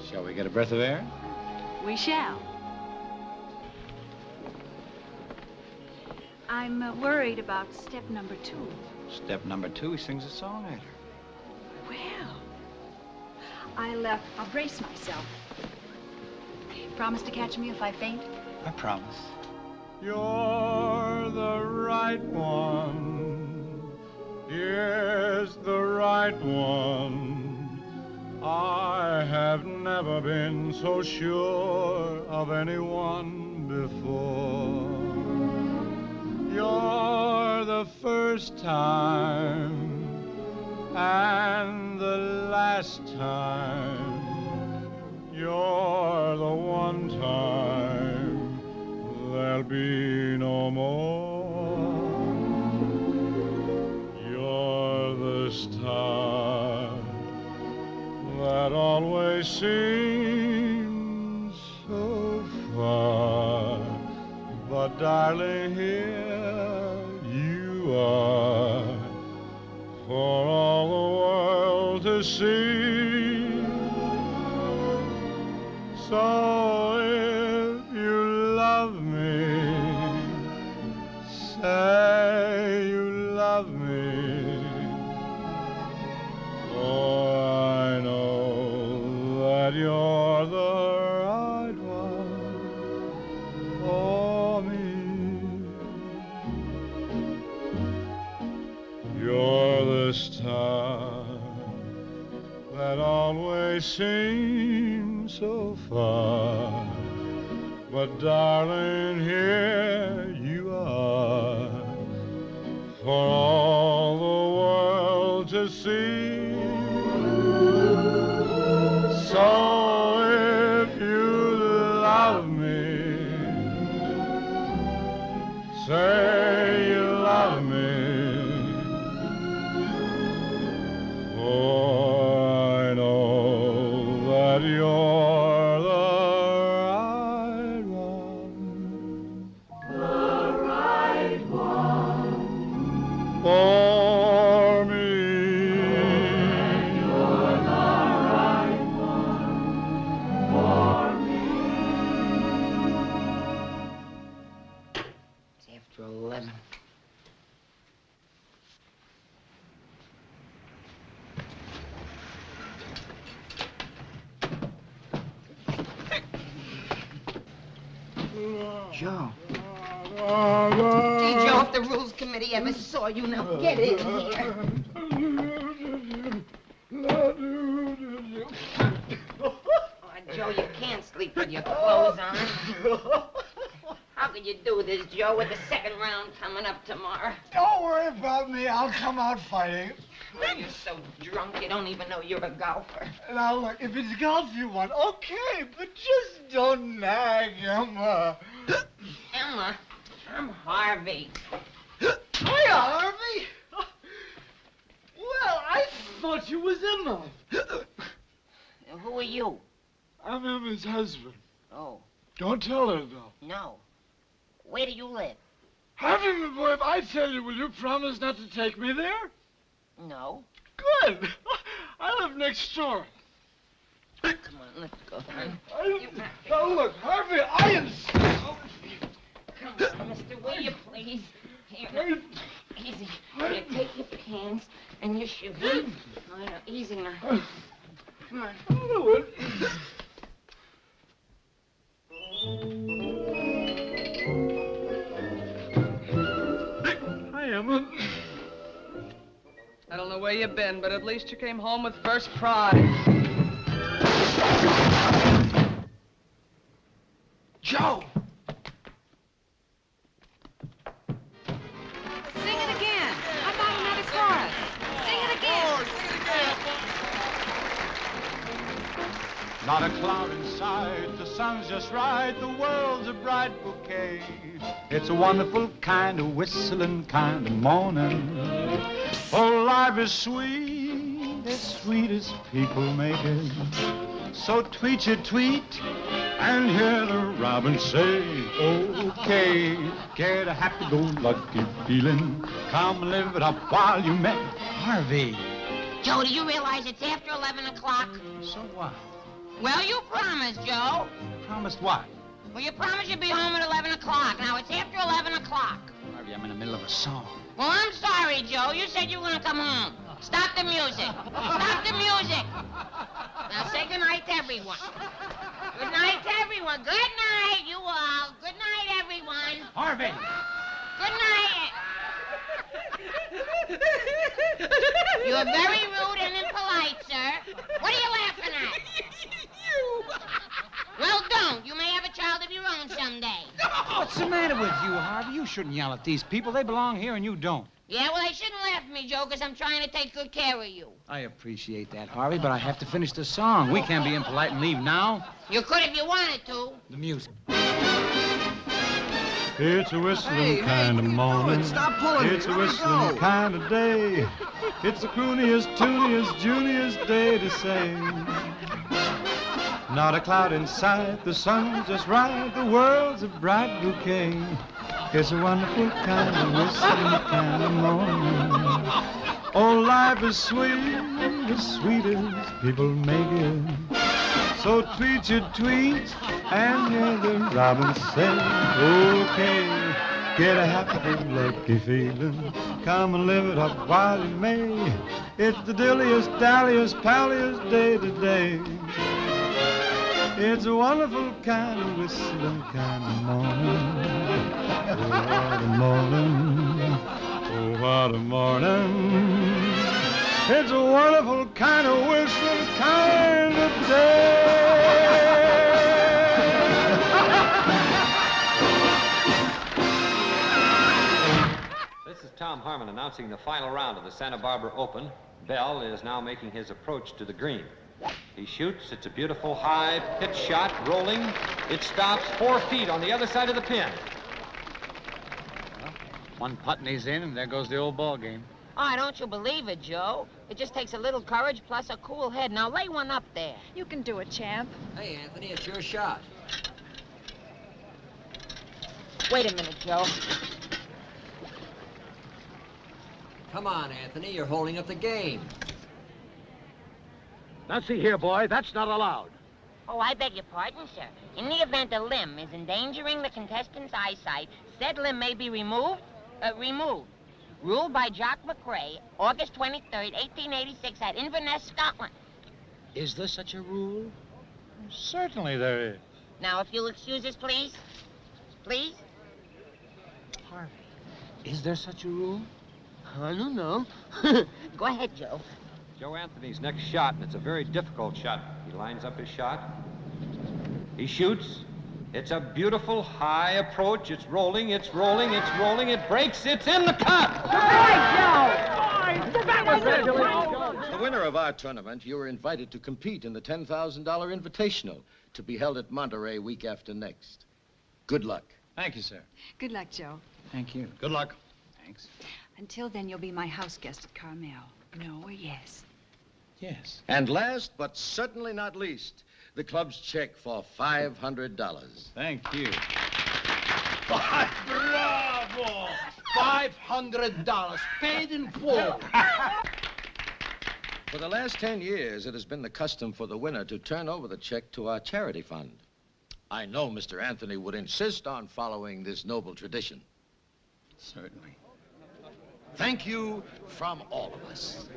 Shall we get a breath of air? We shall. I'm worried about step number 2. Step number 2, he sings a song at her. Well, I'll brace myself. Promise to catch me if I faint? I promise. You're the right one. Yes, the right one. I have never been so sure of anyone before. You're the first time and the last time. You're the one time there'll be no more. You're the star that always seems so far. But darling, here you are for all the world to see. So if you love me, say you love me. Oh, I know that you're the right one for me. You're the star that always seems so far. But darling, here you are for all the world to see. So if you love me, say you love me. Oh, I know that you're the right one for me. You're the right one for me. It's after 11. Joe. Gee, Joe, if the Rules Committee ever saw you, now get in here. Oh, Joe, you can't sleep with your clothes on. How could you do this, Joe, with the second round coming up tomorrow? Don't worry about me. I'll come out fighting. Oh, you're so drunk you don't even know you're a golfer. Now, look, if it's golf you want, okay, but just don't nag, Emma. Emma, I'm Harvey. Hi, Harvey. Well, I thought you was Emma. Who are you? I'm Emma's husband. Oh. Don't tell her, though. No. Where do you live? Harvey, my boy, if I tell you, will you promise not to take me there? No. Good. I live next door. Come on, let's go. Now, look, Harvey, I am... Come on, mister, will you please? Here, now. Easy. Here, take your pants and your shoes. Oh, no, easy now. Come on. Hi, Emma. I don't know where you've been, but at least you came home with first prize. Joe! Sing it again. How about another chorus? Sing it again. Not a cloud in sight, the sun's just right, the world's a bright bouquet. It's a wonderful kind of whistling kind of morning. Oh, life is sweet, as sweet as people make it. So tweet your tweet and hear the robin say, okay, get a happy-go-lucky feeling. Come and live it up while you may. Harvey. Joe, do you realize it's after 11 o'clock? So what? Well, you promised, Joe. Promised what? Well, you promised you'd be home at 11 o'clock. Now, it's after 11 o'clock. Harvey, I'm in the middle of a song. Well, I'm sorry, Joe. You said you were going to come home. Stop the music. Stop the music. Now, say goodnight to everyone. Good night to everyone. Good night, you all. Good night, everyone. Harvey! Good night. You're very rude and impolite, sir. What are you laughing at? Well, don't. You may have a child of your own someday. What's the matter with you, Harvey? You shouldn't yell at these people. They belong here and you don't. Yeah, well, they shouldn't laugh at me, Joe, because I'm trying to take good care of you. I appreciate that, Harvey, but I have to finish the song. We can't be impolite and leave now. You could if you wanted to. The music. It's a whistling kind of morning. Stop pulling. It's a whistling kind of day. It's the crooniest, tuniest, juniest day to say. Not a cloud in sight, the sun's just right, the world's a bright bouquet. It's a wonderful kind of whistling kind of morning. Oh, life is sweet as people make it. So tweet your tweets and hear the robins say, okay, get a happy-go-lucky feeling. Come and live it up while you may. It's the dilliest, dalliest, palliest day today. It's a wonderful kind of whistling kind of morning. Oh, what a morning. Oh, what a morning. It's a wonderful kind of whistling kind of day. This is Tom Harmon announcing the final round of the Santa Barbara Open. Bell is now making his approach to the green. He shoots. It's a beautiful high pitch shot, rolling. It stops 4 feet on the other side of the pin. Well, one putt and he's in, and there goes the old ball game. Oh, don't you believe it, Joe? It just takes a little courage plus a cool head. Now lay one up there. You can do it, champ. Hey, Anthony, it's your shot. Wait a minute, Joe. Come on, Anthony, you're holding up the game. Now, see here, boy, that's not allowed. Oh, I beg your pardon, sir. In the event a limb is endangering the contestant's eyesight, said limb may be removed. Ruled by Jock McRae, August 23rd, 1886, at Inverness, Scotland. Is there such a rule? Certainly there is. Now, if you'll excuse us, please. Please? Harvey, is there such a rule? I don't know. Go ahead, Joe. Joe Anthony's next shot, and it's a very difficult shot. He lines up his shot. He shoots. It's a beautiful high approach. It's rolling, it's rolling, it's rolling. It breaks. It's in the cup. The winner of our tournament, you are invited to compete in the $10,000 Invitational to be held at Monterey week after next. Good luck. Thank you, sir. Good luck, Joe. Thank you. Good luck. Thanks. Until then, you'll be my house guest at Carmel. No or yes? Yes. And last, but certainly not least, the club's check for $500. Thank you. Bravo! $500 paid in full. For the last 10 years, it has been the custom for the winner to turn over the check to our charity fund. I know Mr. Anthony would insist on following this noble tradition. Certainly. Thank you from all of us.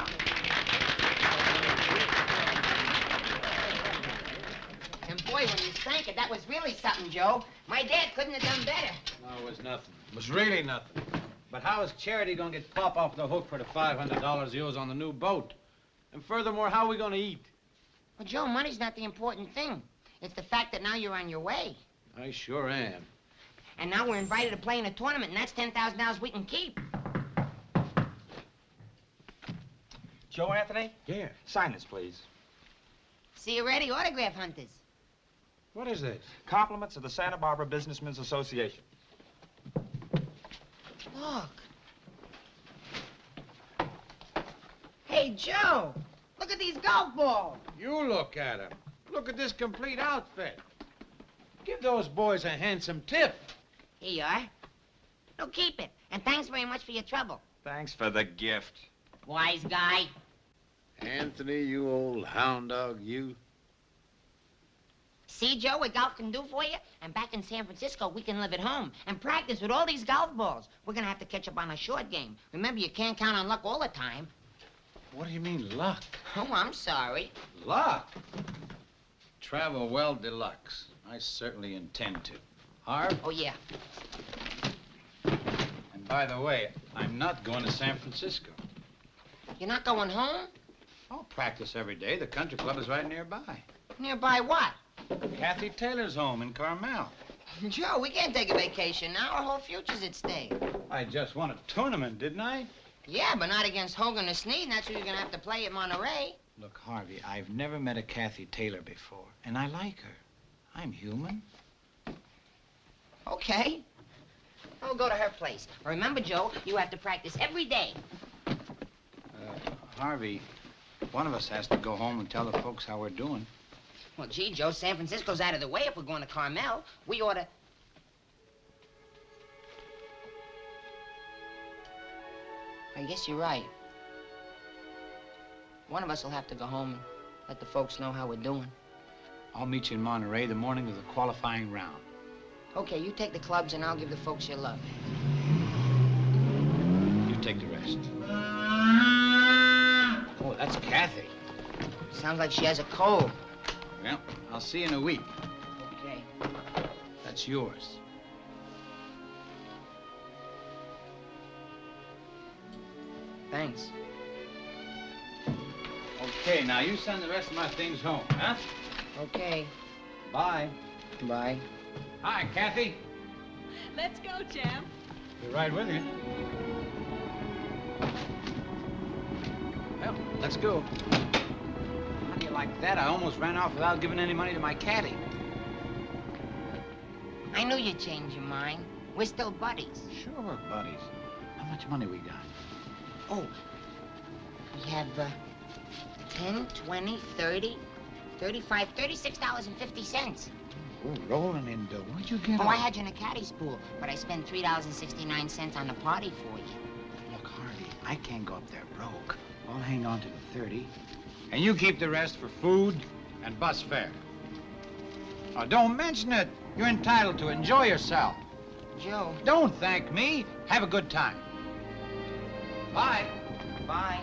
And boy, when you sank it, that was really something, Joe. My dad couldn't have done better. No, it was nothing. It was really nothing. But how is Charity going to get Pop off the hook for the $500 he owes on the new boat? And furthermore, how are we going to eat? Well, Joe, money's not the important thing. It's the fact that now you're on your way. I sure am. And now we're invited to play in a tournament, and that's $10,000 we can keep. Joe Anthony? Yeah. Sign this, please. See you ready, autograph hunters. What is this? Compliments of the Santa Barbara Businessmen's Association. Look. Hey, Joe, look at these golf balls. You look at them. Look at this complete outfit. Give those boys a handsome tip. Here you are. No, keep it. And thanks very much for your trouble. Thanks for the gift. Wise guy. Anthony, you old hound dog, you. See, Joe, what golf can do for you? And back in San Francisco, we can live at home and practice with all these golf balls. We're going to have to catch up on a short game. Remember, you can't count on luck all the time. What do you mean, luck? Oh, I'm sorry. Luck? Travel well deluxe. I certainly intend to. Harv? Oh, yeah. And by the way, I'm not going to San Francisco. You're not going home? I'll practice every day. The country club is right nearby. Nearby what? Kathy Taylor's home in Carmel. Joe, we can't take a vacation now. Our whole future's at stake. I just won a tournament, didn't I? Yeah, but not against Hogan or Sneed, and that's who you're going to have to play at Monterey. Look, Harvey, I've never met a Kathy Taylor before, and I like her. I'm human. Okay. We'll go to her place. Remember, Joe, you have to practice every day. Harvey, one of us has to go home and tell the folks how we're doing. Well, gee, Joe, San Francisco's out of the way if we're going to Carmel. We ought to... I guess you're right. One of us will have to go home and let the folks know how we're doing. I'll meet you in Monterey the morning of the qualifying round. Okay, you take the clubs and I'll give the folks your love. You take the rest. Oh, that's Kathy. Sounds like she has a cold. Well, I'll see you in a week. Okay. That's yours. Thanks. Okay, now you send the rest of my things home, huh? Okay. Bye. Bye. Hi, Kathy. Let's go, champ. Be right with you. Well, let's go. How do you like that? I almost ran off without giving any money to my caddy. I knew you'd change your mind. We're still buddies. Sure we're buddies. How much money we got? Oh, we have 10, 20, 30, 35, $36.50. Oh, rolling in dough. Where'd you get Oh, all I had you in a caddy's pool, but I spent $3.69 on the party for you. Look, Harvey, I can't go up there broke. I'll hang on to the 30. And you keep the rest for food and bus fare. Oh, don't mention it. You're entitled to enjoy yourself. Joe. Don't thank me. Have a good time. Bye. Bye.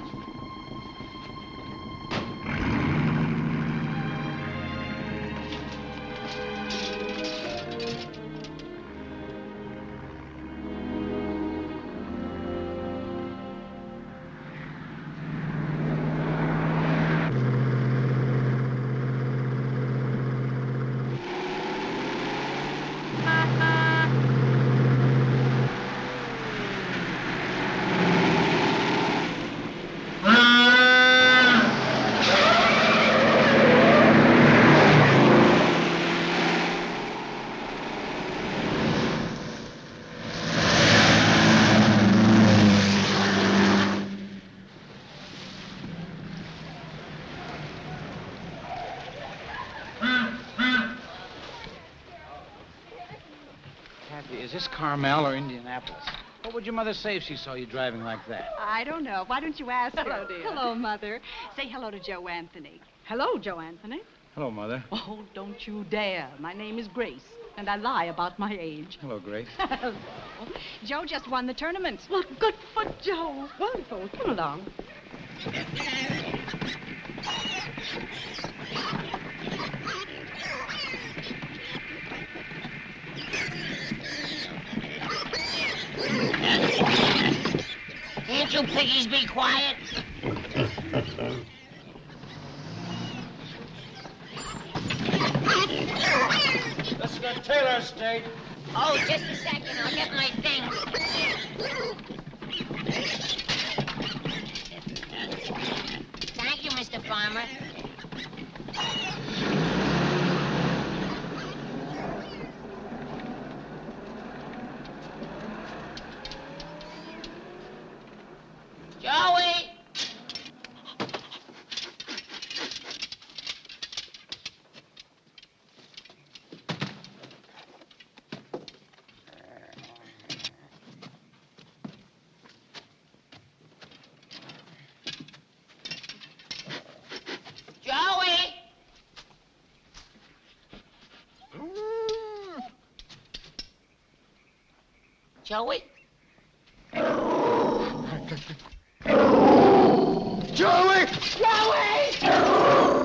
Kathy, is this Carmel or Indianapolis? What would your mother say if she saw you driving like that? I don't know. Why don't you ask her? Hello, dear. Hello, Mother. Say hello to Joe Anthony. Hello, Joe Anthony. Hello, Mother. Oh, don't you dare. My name is Grace, and I lie about my age. Hello, Grace. Joe just won the tournament. Well, good for Joe. Wonderful. Come along. Can't you piggies be quiet? This is the Taylor estate. Oh, just a second. I'll get my things. Thank you, Mr. Farmer. Joey! Joey! Joey? Joey! Joey!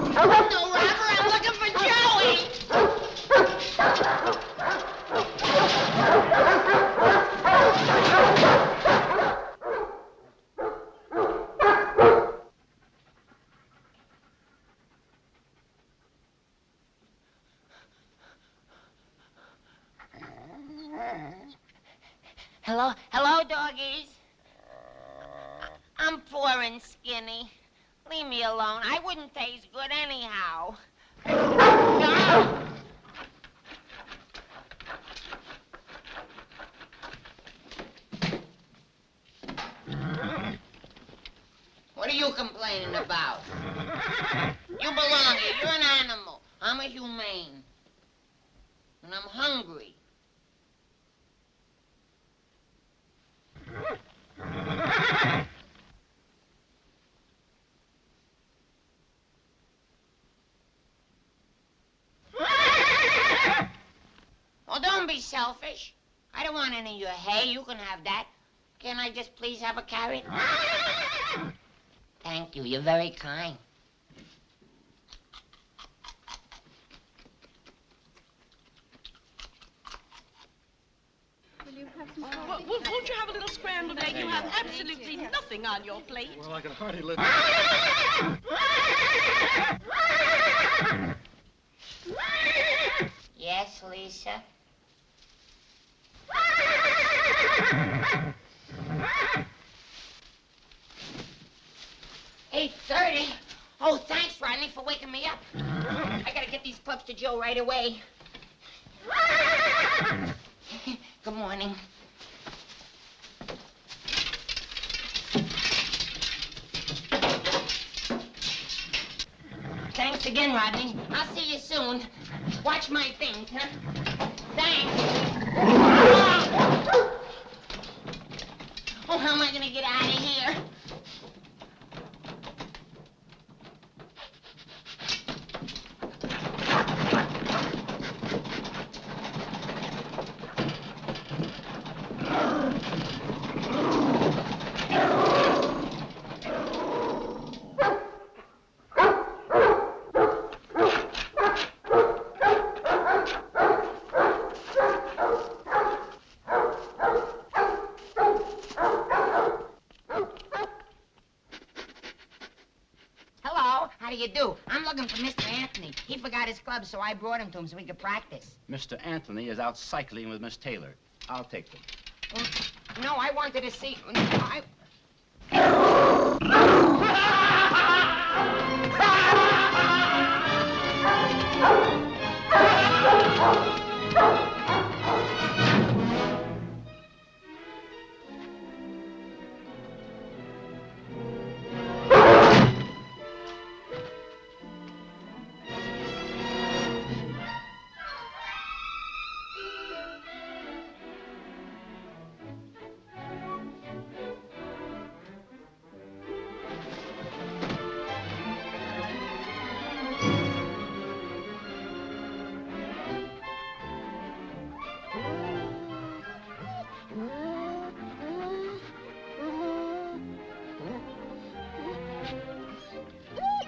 No, Robert, I'm looking for Joey! Hello, doggies. I'm poor and skinny. Leave me alone. I wouldn't taste good anyhow. What are you complaining about? You belong here. You're an animal. I'm a humane. And I'm hungry. selfish. I don't want any of your hay. You can have that. Can I just please have a carrot? Thank you. You're very kind. Will you have some coffee? Won't you have a little scrambled egg? You have absolutely nothing on your plate. Well, I can hardly live. Yes, Lisa? 8:30? Oh, thanks, Rodney, for waking me up. I gotta get these pups to Joe right away. Good morning. Thanks again, Rodney. I'll see you soon. Watch my things, huh? Thanks. Oh, how am I gonna get out of here? How do you do? I'm looking for Mr. Anthony. He forgot his club, so I brought him to him so we could practice. Mr. Anthony is out cycling with Miss Taylor. I'll take them. No, I wanted to see...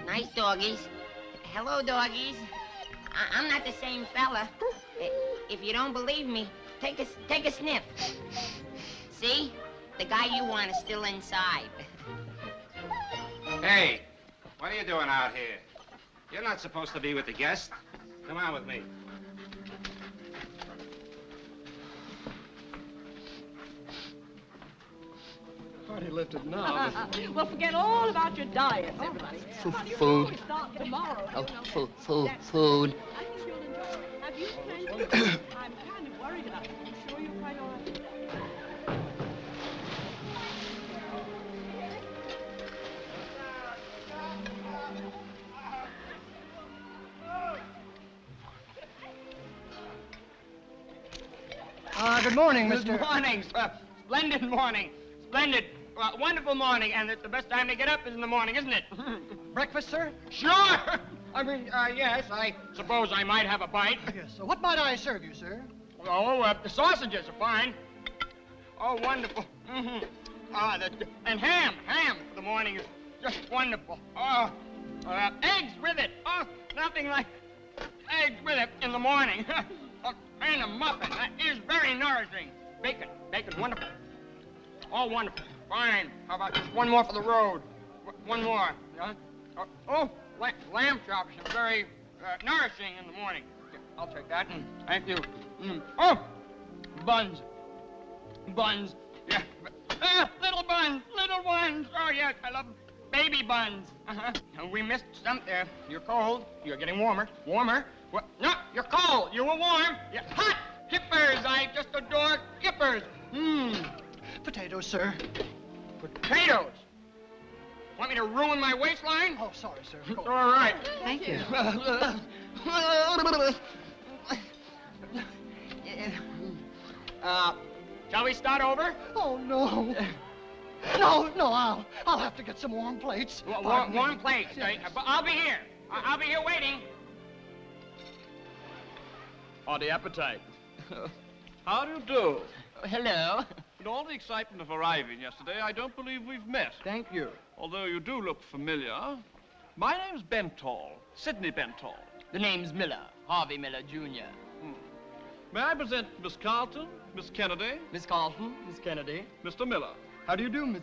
Nice doggies. Hello, doggies. I'm not the same fella. If you don't believe me, take a sniff. See? The guy you want is still inside. Hey, what are you doing out here? You're not supposed to be with the guest. Come on with me. Hardly lifted now. Well, forget all about your diets, everybody. Food. Start tomorrow. Oh, food. I think you'll enjoy it. Have you planned? I'm kind of worried about you. You sure you're quite all right? Good morning, Mr. Good morning, sir. Splendid morning. Splendid. Wonderful morning, and the best time to get up is in the morning, isn't it? Breakfast, sir? Sure. I mean, yes, I suppose I might have a bite. Yes, so what might I serve you, sir? Oh, the sausages are fine. Oh, wonderful. And ham for the morning is just wonderful. Oh, eggs with it. Oh, nothing like eggs with it in the morning. And a muffin. That is very nourishing. Bacon, wonderful. Oh, wonderful. Fine. How about just one more for the road? One more. Lamb chops are very nourishing in the morning. Yeah, I'll take that. Thank you. Oh, buns. Yeah. Little buns, little ones. Oh, yes, I love baby buns. We missed some there. You're cold. You're getting warmer. Warmer. What? No, you're cold. You were warm. Yeah, hot. Kippers. I just adore kippers. Potatoes, sir. Potatoes. Want me to ruin my waistline? Oh, sorry, sir. It's all right. Thank you. Shall we start over? Oh, no. No, I'll have to get some warm plates. Warm plates. I'll be here. I'll be here waiting. On the appetite. How do you do? Hello. In all the excitement of arriving yesterday, I don't believe we've met. Thank you. Although you do look familiar. My name's Bentall, Sidney Bentall. The name's Miller, Harvey Miller, Jr. May I present Miss Carlton, Miss Kennedy? Miss Carlton, Miss Kennedy. Mr. Miller. How do you do, Miss...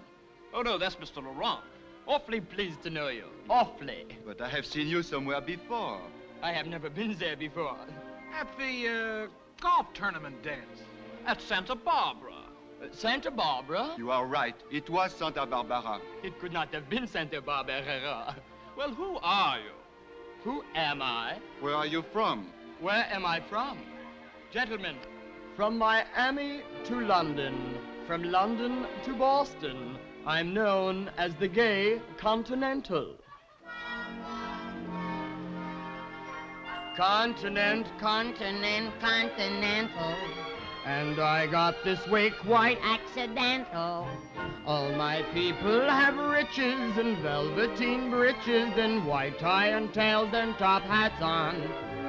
Oh, no, that's Mr. Laurent. Awfully pleased to know you. Awfully. But I have seen you somewhere before. I have never been there before. At the golf tournament dance at Santa Barbara. Santa Barbara? You are right. It was Santa Barbara. It could not have been Santa Barbara. Well, who are you? Who am I? Where are you from? Where am I from? Gentlemen, from Miami to London, from London to Boston, I'm known as the Gay Continental. Continent, continent, continental. And I got this way quite accidental. All my people have riches and velveteen breeches and white tie and tails and top hats on.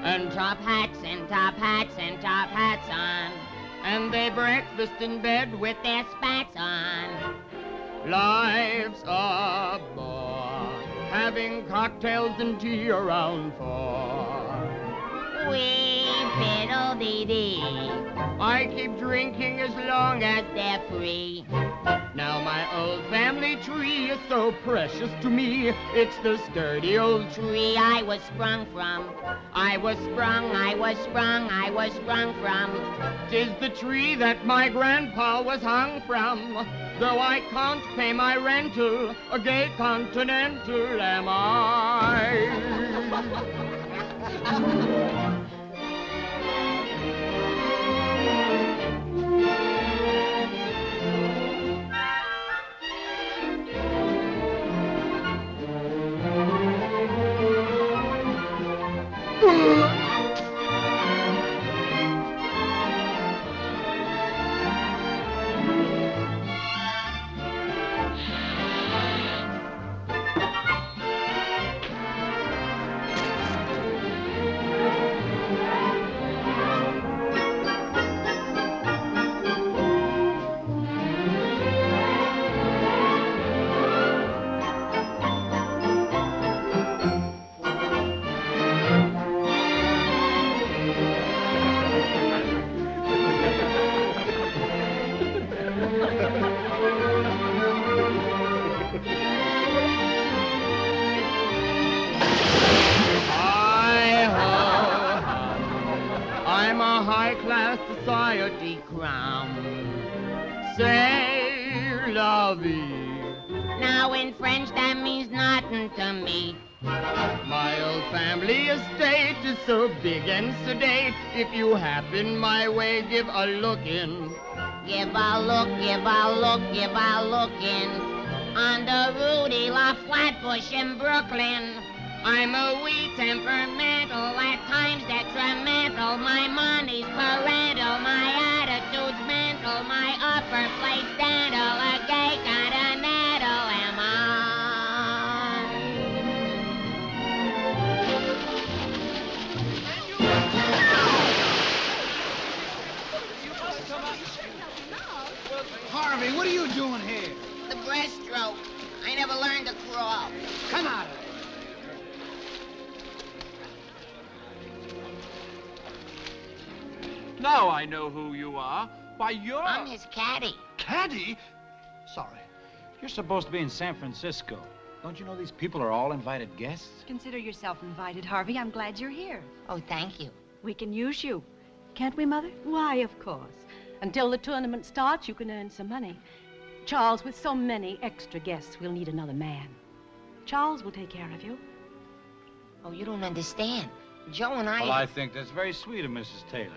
And top hats and top hats and top hats on. And they breakfast in bed with their spats on. Life's a bore, having cocktails and tea around 4. Wee fiddle-dee-dee. I keep drinking as long as they're free. Now my old family tree is so precious to me. It's the sturdy old tree I was sprung from. I was sprung, I was sprung, I was sprung from. 'Tis the tree that my grandpa was hung from. Though I can't pay my rental, a gay continental am I. I'm a high-class society crown. C'est la vie. Now in French that means nothing to me. My old family estate is so big and sedate. If you happen my way, give a look in. Give a look, give a look, give a look in. On the Rudy La Flatbush in Brooklyn. I'm a wee temperamental, at times detrimental. My money's parental, my attitude's mental. My upper plate's dental, a gay continental am I. Harvey, what are you doing here? The breaststroke. I never learned to crawl. Come out of it. Now I know who you are. Why, you're... I'm his caddy. Caddy? Sorry. You're supposed to be in San Francisco. Don't you know these people are all invited guests? Consider yourself invited, Harvey. I'm glad you're here. Oh, thank you. We can use you. Can't we, Mother? Why, of course. Until the tournament starts, you can earn some money. Charles, with so many extra guests, we'll need another man. Charles will take care of you. Oh, you don't understand. Joe and I... Well, I think that's very sweet of Mrs. Taylor.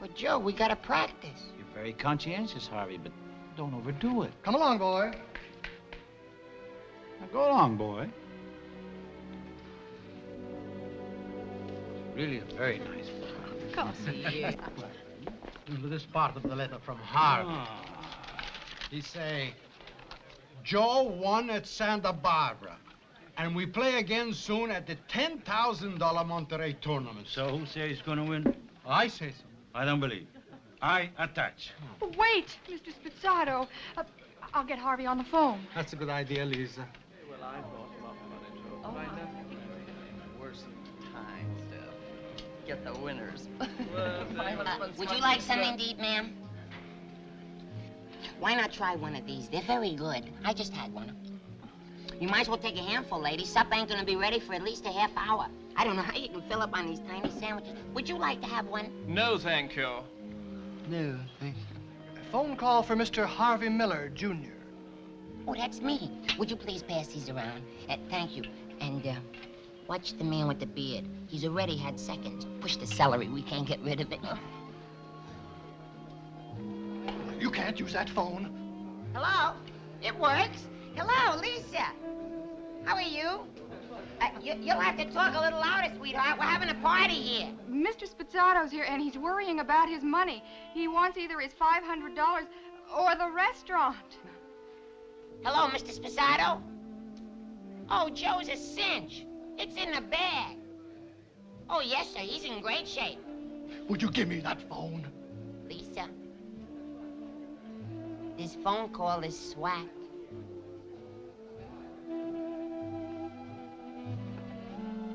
But, Joe, we gotta practice. You're very conscientious, Harvey, but don't overdo it. Come along, boy. Now, go along, boy. Really a very nice boy. Of course he is. To this part of the letter from Harvey. He say, Joe won at Santa Barbara, and we play again soon at the $10,000 Monterey tournament. So who says he's going to win? I say so. I don't believe it. I attach. Wait, Mr. Spizzato. I'll get Harvey on the phone. That's a good idea, Lisa. Well, I thought about money, too. But I never worse than times to get the winners. Would you like something to eat, ma'am? Why not try one of these? They're very good. I just had one. You might as well take a handful, lady. Supper ain't gonna be ready for at least a half hour. I don't know how you can fill up on these tiny sandwiches. Would you like to have one? No, thank you. No, thank you. A phone call for Mr. Harvey Miller, Jr. Oh, that's me. Would you please pass these around? Thank you. And, watch the man with the beard. He's already had seconds. Push the celery. We can't get rid of it. You can't use that phone. Hello? It works. Hello, Lisa. How are you? You'll have to talk a little louder, sweetheart. We're having a party here. Mr. Spizzato's here, and he's worrying about his money. He wants either his $500 or the restaurant. Hello, Mr. Spizzato? Oh, Joe's a cinch. It's in the bag. Oh, yes, sir. He's in great shape. Would you give me that phone? Lisa, this phone call is swag.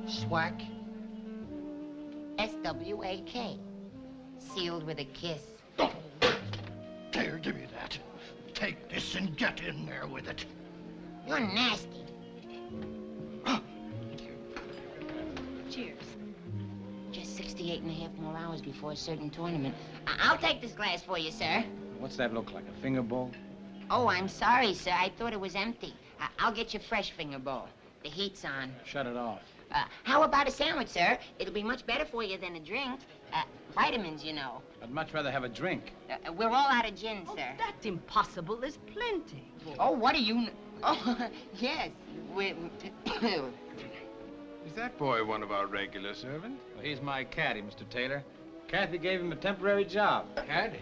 Swack? S-W-A-K. Sealed with a kiss. Here, give me that. Take this and get in there with it. You're nasty. Cheers. Just 68 and a half more hours before a certain tournament. I'll take this glass for you, sir. What's that look like, a finger bowl? Oh, I'm sorry, sir. I thought it was empty. I'll get you a fresh finger bowl. The heat's on. Shut it off. How about a sandwich, sir? It'll be much better for you than a drink. Vitamins, you know. I'd much rather have a drink. We're all out of gin, sir. That's impossible. There's plenty. Oh, what do you... Oh, yes. Is that boy one of our regular servants? Well, he's my caddy, Mr. Taylor. Kathy gave him a temporary job. Caddy?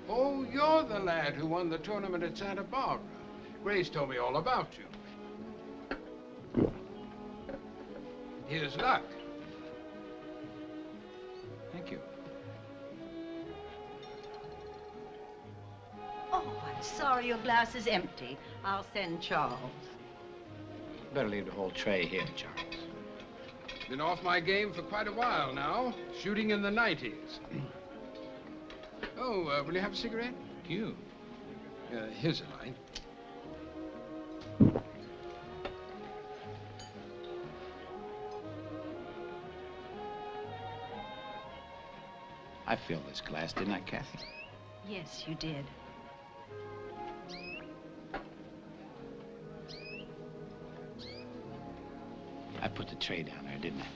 Oh, you're the lad who won the tournament at Santa Barbara. Grace told me all about you. Here's luck. Thank you. Oh, I'm sorry your glass is empty. I'll send Charles. Better leave the whole tray here, Charles. Been off my game for quite a while now, shooting in the 90s. Oh, will you have a cigarette? You? Here's a line. I filled this glass, didn't I, Kathy? Yes, you did. I put the tray down there, didn't I?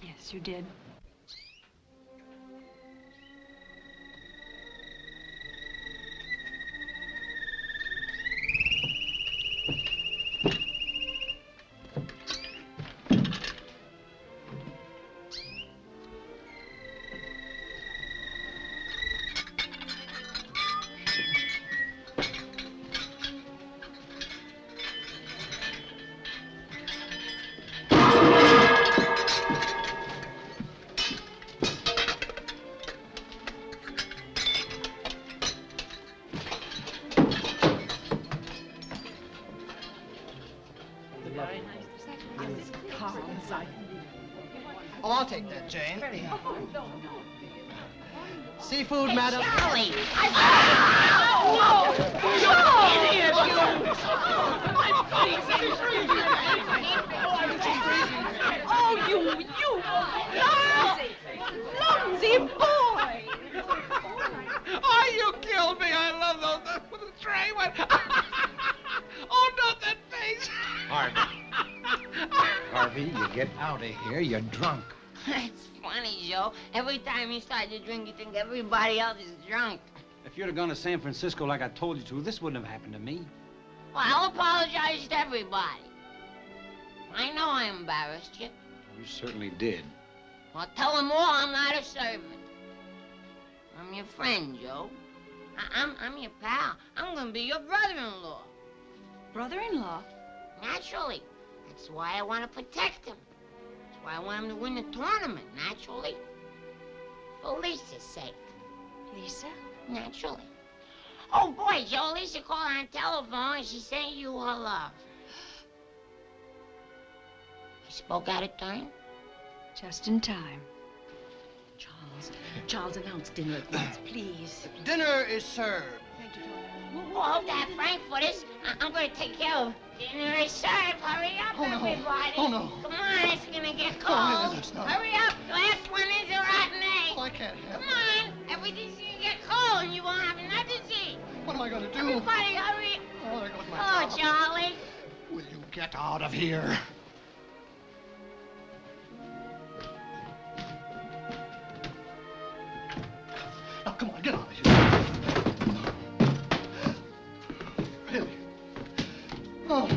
Yes, you did. Oh, I'll take that, Jane. Seafood, madam. Charlie! Idiot, Oh, you clumsy boy! Oh, you killed me. I love those with the tray. Oh, not that face. Harvey. Harvey, you get out of here. You're drunk. It's funny, Joe. Every time you start to drink, you think everybody else is drunk. If you'd have gone to San Francisco like I told you to, this wouldn't have happened to me. Well, I'll apologize to everybody. I know I embarrassed you. You certainly did. Well, tell them all I'm not a servant. I'm your friend, Joe. I'm your pal. I'm gonna be your brother-in-law. Brother-in-law? Naturally. That's why I want to protect him. That's why I want him to win the tournament, naturally. For for Lisa's sake. Lisa? Naturally. Oh, boy, Joe, Lisa called on telephone and she sent you her love. You spoke out of turn? Just in time. Charles, announce dinner at once, please. Dinner is served. Thank you, Oh, hold that Frankfurters. I'm going to take care of dinner is served. Hurry up, everybody. Oh, no. Come on, it's going to get Oh, cold. it's not. Hurry up. The last one is a rotten egg. Oh, I can't have Come on. Everything's going to get cold and you won't have nothing to eat. What am I going to do? Everybody, hurry. Oh, there goes my Hello, job. Charlie. Will you get out of here? Now, come on, get out of here. Really? Oh.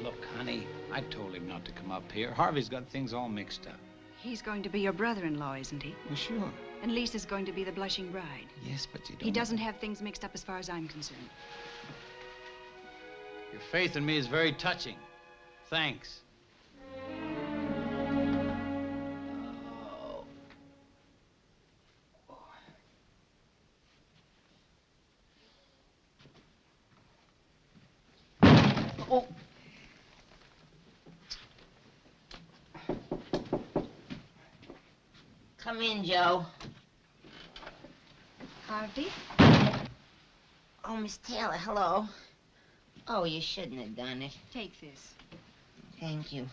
Look, honey, I told him not to come up here. Harvey's got things all mixed up. He's going to be your brother-in-law, isn't he? Well, sure. And Lisa's going to be the blushing bride. Yes, but you don't... He doesn't have things mixed up as far as I'm concerned. Your faith in me is very touching. Thanks. Oh. Come in, Joe. Harvey? Oh, Miss Taylor, hello. Oh, you shouldn't have done it. Take this. Thank you.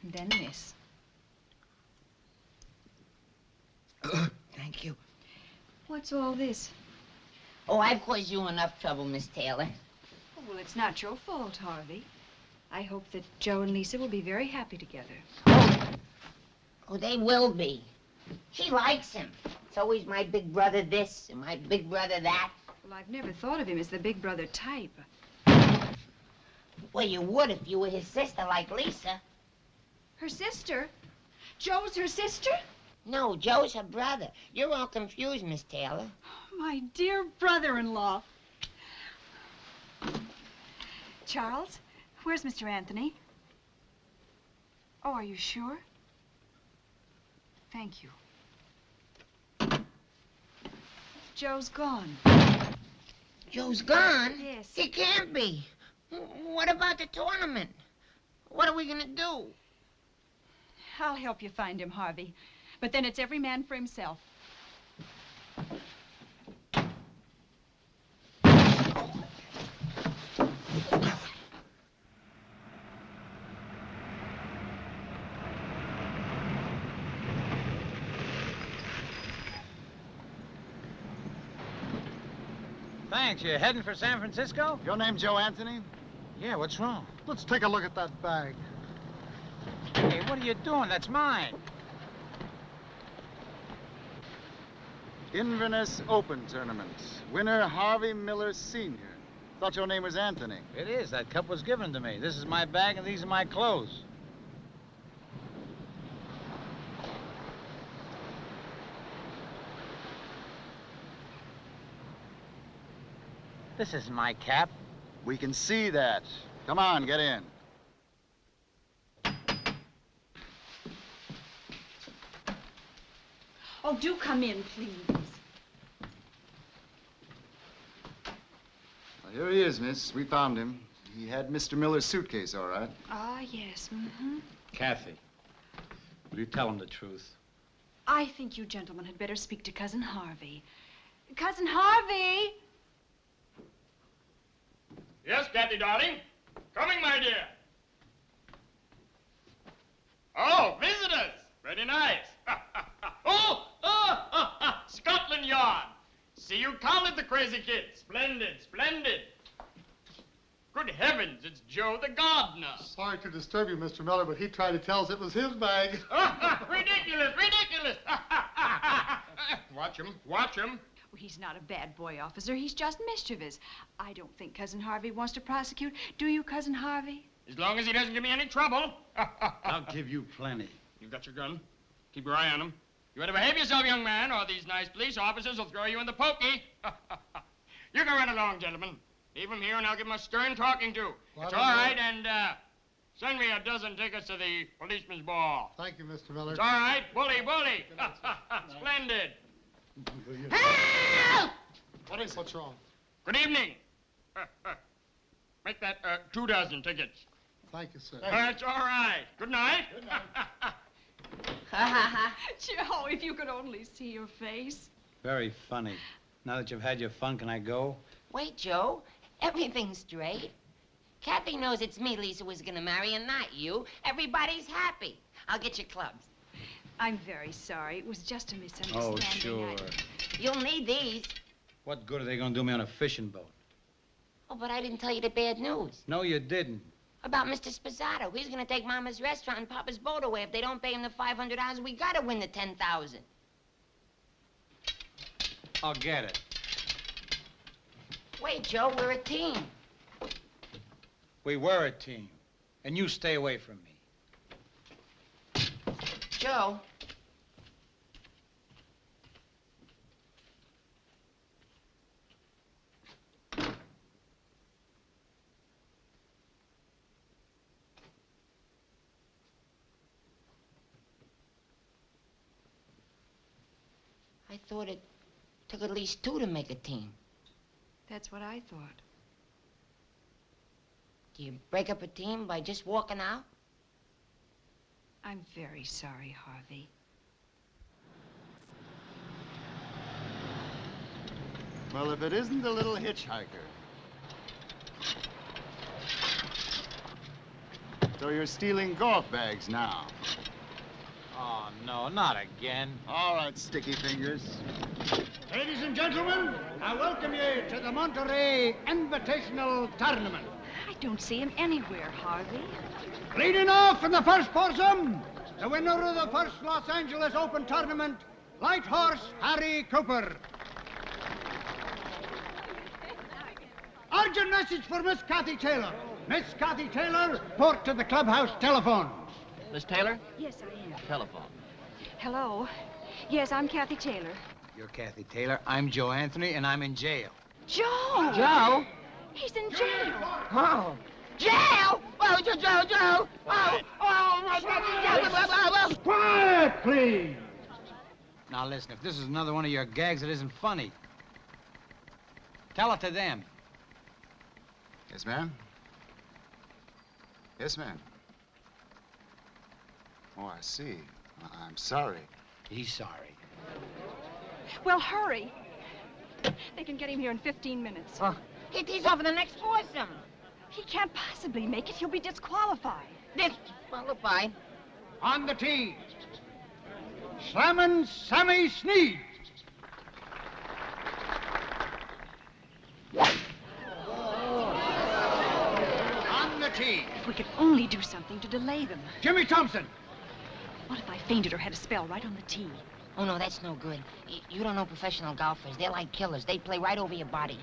And then this. Thank you. What's all this? Oh, I've caused you enough trouble, Miss Taylor. Oh, well, it's not your fault, Harvey. I hope that Joe and Lisa will be very happy together. Oh, they will be. She likes him. It's always my big brother this and my big brother that. Well, I've never thought of him as the big brother type. Well, you would if you were his sister like Lisa. Her sister? Joe's her sister? No, Joe's her brother. You're all confused, Miss Taylor. My dear brother-in-law. Charles, where's Mr. Anthony? Oh, are you sure? Thank you. Joe's gone. Joe's gone? Yes. He can't be. What about the tournament? What are we gonna do? I'll help you find him, Harvey. But then it's every man for himself. Thanks. You heading for San Francisco? Your name Joe Anthony? Yeah, what's wrong? Let's take a look at that bag. Hey, what are you doing? That's mine. Inverness Open Tournament. Winner Harvey Miller Sr. Thought your name was Anthony. It is. That cup was given to me. This is my bag and these are my clothes. This isn't my cap. We can see that. Come on, get in. Oh, do come in, please. Well, here he is, miss. We found him. He had Mr. Miller's suitcase, all right. Ah, yes. Mm-hmm. Kathy, will you tell him the truth? I think you gentlemen had better speak to Cousin Harvey. Cousin Harvey! Yes, Caddy, darling. Coming, my dear. Oh, visitors. Very nice. Scotland Yard. See, you counted the crazy kid. Splendid, splendid. Good heavens, it's Joe the gardener. Sorry to disturb you, Mr. Miller, but he tried to tell us it was his bag. Ridiculous, ridiculous. Watch him, watch him. Well, he's not a bad boy, officer. He's just mischievous. I don't think Cousin Harvey wants to prosecute. Do you, Cousin Harvey? As long as he doesn't give me any trouble. I'll give you plenty. You've got your gun. Keep your eye on him. You better behave yourself, young man, or these nice police officers will throw you in the pokey. You can run along, gentlemen. Leave him here, and I'll give him a stern talking to. Well, It's I all don't know. right, and Send me a dozen tickets to the policeman's ball. Thank you, Mr. Miller. It's all right. Bully, bully. Splendid. Help! What's wrong? Good evening. Make that 2 dozen tickets. Thank you, sir. That's all right. Good night. Good night. Joe, if you could only see your face. Very funny. Now that you've had your fun, can I go? Wait, Joe. Everything's straight. Kathy knows it's me Lisa was gonna marry and not you. Everybody's happy. I'll get your clubs. I'm very sorry. It was just a Oh, misunderstanding. sure. You'll need these. What good are they gonna do me on a fishing boat? Oh, but I didn't tell you the bad news. No, you didn't. About Mr. Spazzato. He's gonna take Mama's restaurant and Papa's boat away. If they don't pay him the $500, we gotta win the $10,000. I'll get it. Wait, Joe, we're a team. We were a team, and you stay away from me. Joe. I thought it took at least 2 to make a team. That's what I thought. Do you break up a team by just walking out? I'm very sorry, Harvey. Well, if it isn't the little hitchhiker. So you're stealing golf bags now. Oh, no, not again. All right, sticky fingers. Ladies and gentlemen, I welcome you to the Monterey Invitational Tournament. I don't see him anywhere, Harvey. Leading off in the first foursome, the winner of the first Los Angeles Open Tournament, Light Horse Harry Cooper. Urgent message for Miss Kathy Taylor. Miss Kathy Taylor, port to the clubhouse telephones. Miss Taylor? Yes, I am. Telephone. Hello. Yes, I'm Kathy Taylor. You're Kathy Taylor. I'm Joe Anthony, and I'm in jail. Joe! Joe? He's in jail. Oh. Jail? Oh, Joe. Oh, my God. Quiet, please. Now, listen, if this is another one of your gags, it isn't funny. Tell it to them. Yes, ma'am? Yes, ma'am. Oh, I see. I'm sorry. He's sorry. Well, hurry. They can get him here in 15 minutes. He tees off in the next foursome. He can't possibly make it. He'll be disqualified. Disqualified? On the tee, Slammin' Sammy Sneed. On the tee, If we could only do something to delay them. Jimmy Thompson. What if I fainted or had a spell right on the tee? Oh, no, that's no good. You don't know professional golfers. They're like killers. They play right over your body.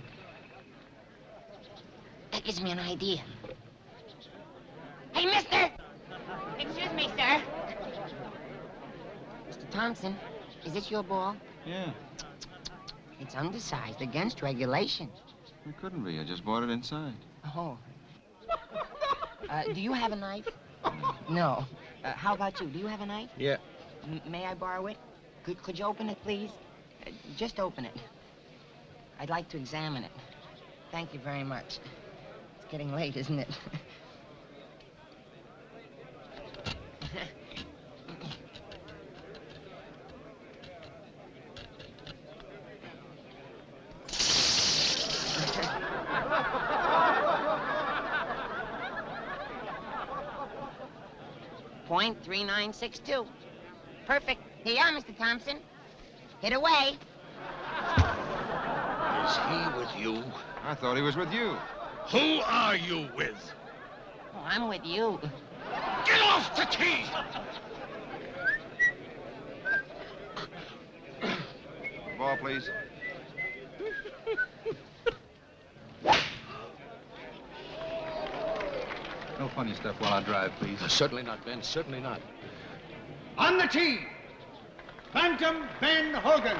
That gives me an idea. Hey, mister! Excuse me, sir. Mr. Thompson, is this your ball? Yeah. It's undersized against regulation. It couldn't be. I just bought it inside. Oh. Do you have a knife? No. How about you? Do you have a knife? Yeah. May I borrow it? Could you open it, please? Just open it. I'd like to examine it. Thank you very much. It's getting late, isn't it? .3962. Perfect. Here you are, Mr. Thompson. Hit away. Is he with you? I thought he was with you. Who are you with? Oh, I'm with you. Get off the tee! Ball, please. No funny stuff while I drive, please. Certainly not, Ben. Certainly not. On the tee, Phantom Ben Hogan.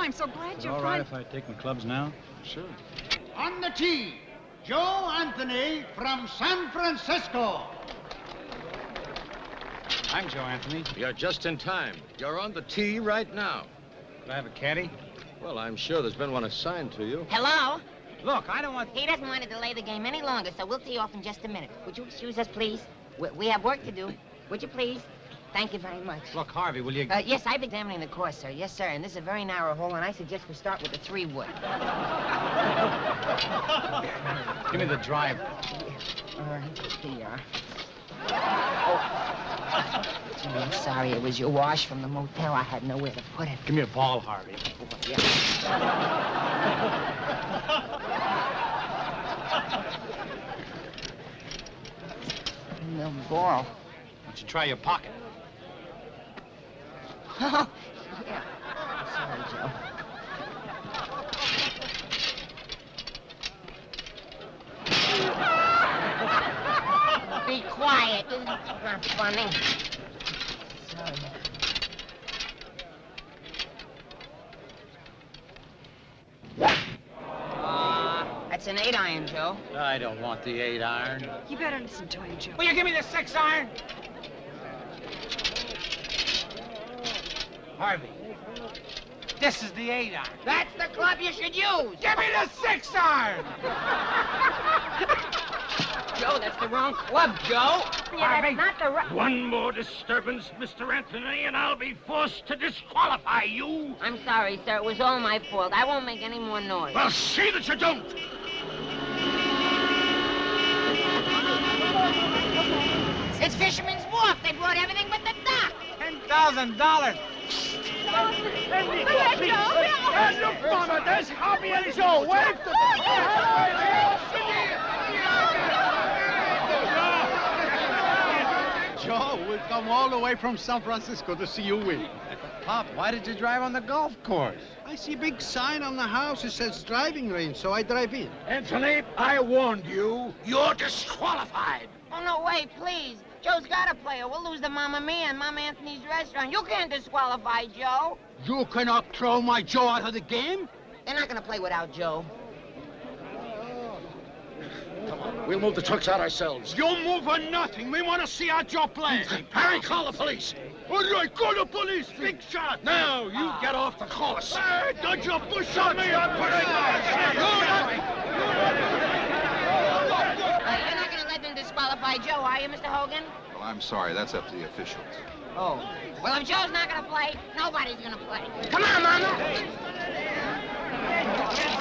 I'm so glad Is it you're all right if I take my clubs now? Sure. On the tee, Joe Anthony from San Francisco. I'm Joe Anthony. You're just in time. You're on the tee right now. Could I have a caddy? Well, I'm sure there's been one assigned to you. Hello? Look, I don't want... He doesn't want to delay the game any longer, so we'll tee off in just a minute. Would you excuse us, please? We have work to do. Would you please? Thank you very much. Look, Harvey, will you... Yes, I've been examining the course, sir. Yes, sir, and this is a very narrow hole, and I suggest we start with the 3-wood. Give me the driver. All right, here you are. Oh. Gee, I'm sorry. It was your wash from the motel. I had nowhere to put it. Give me a ball, Harvey. Yeah. No ball. Why don't you try your pocket? Oh, yeah. Sorry, Joe. Be quiet. It's not funny. Sorry. That's an 8-iron, Joe. I don't want the 8-iron. You better listen to him, Joe. Will you give me the 6-iron? Harvey, this is the 8-iron. That's the club you should use. Give me the 6-iron! Joe, that's the wrong club, Joe. Yeah, that's not the right... One more disturbance, Mr. Anthony, and I'll be forced to disqualify you. I'm sorry, sir. It was all my fault. I won't make any more noise. Well, see that you don't. It's Fisherman's Wharf. They brought everything but the dock. $10,000. And look, Mama, there's Harvey and Joe. Wave to Joe, we've come all the way from San Francisco to see you win. Pop, why did you drive on the golf course? I see a big sign on the house. It says driving range, so I drive in. Anthony, I warned you. You're disqualified. Oh, no, wait, please. Joe's got to play or we'll lose the Mamma Mia and Mama Anthony's restaurant. You can't disqualify Joe. You cannot throw my Joe out of the game? They're not going to play without Joe. Come on, we'll move the trucks out ourselves. You move or nothing. We want to see our Joe play. Harry, call the police. All right, call the police. Big shot. Now, you get off the course. Hey, don't you push on me. You're not going to let them disqualify Joe, are you, Mr. Hogan? Well, I'm sorry. That's up to the officials. Oh. Well, if Joe's not going to play, nobody's going to play. Come on, Mama. Just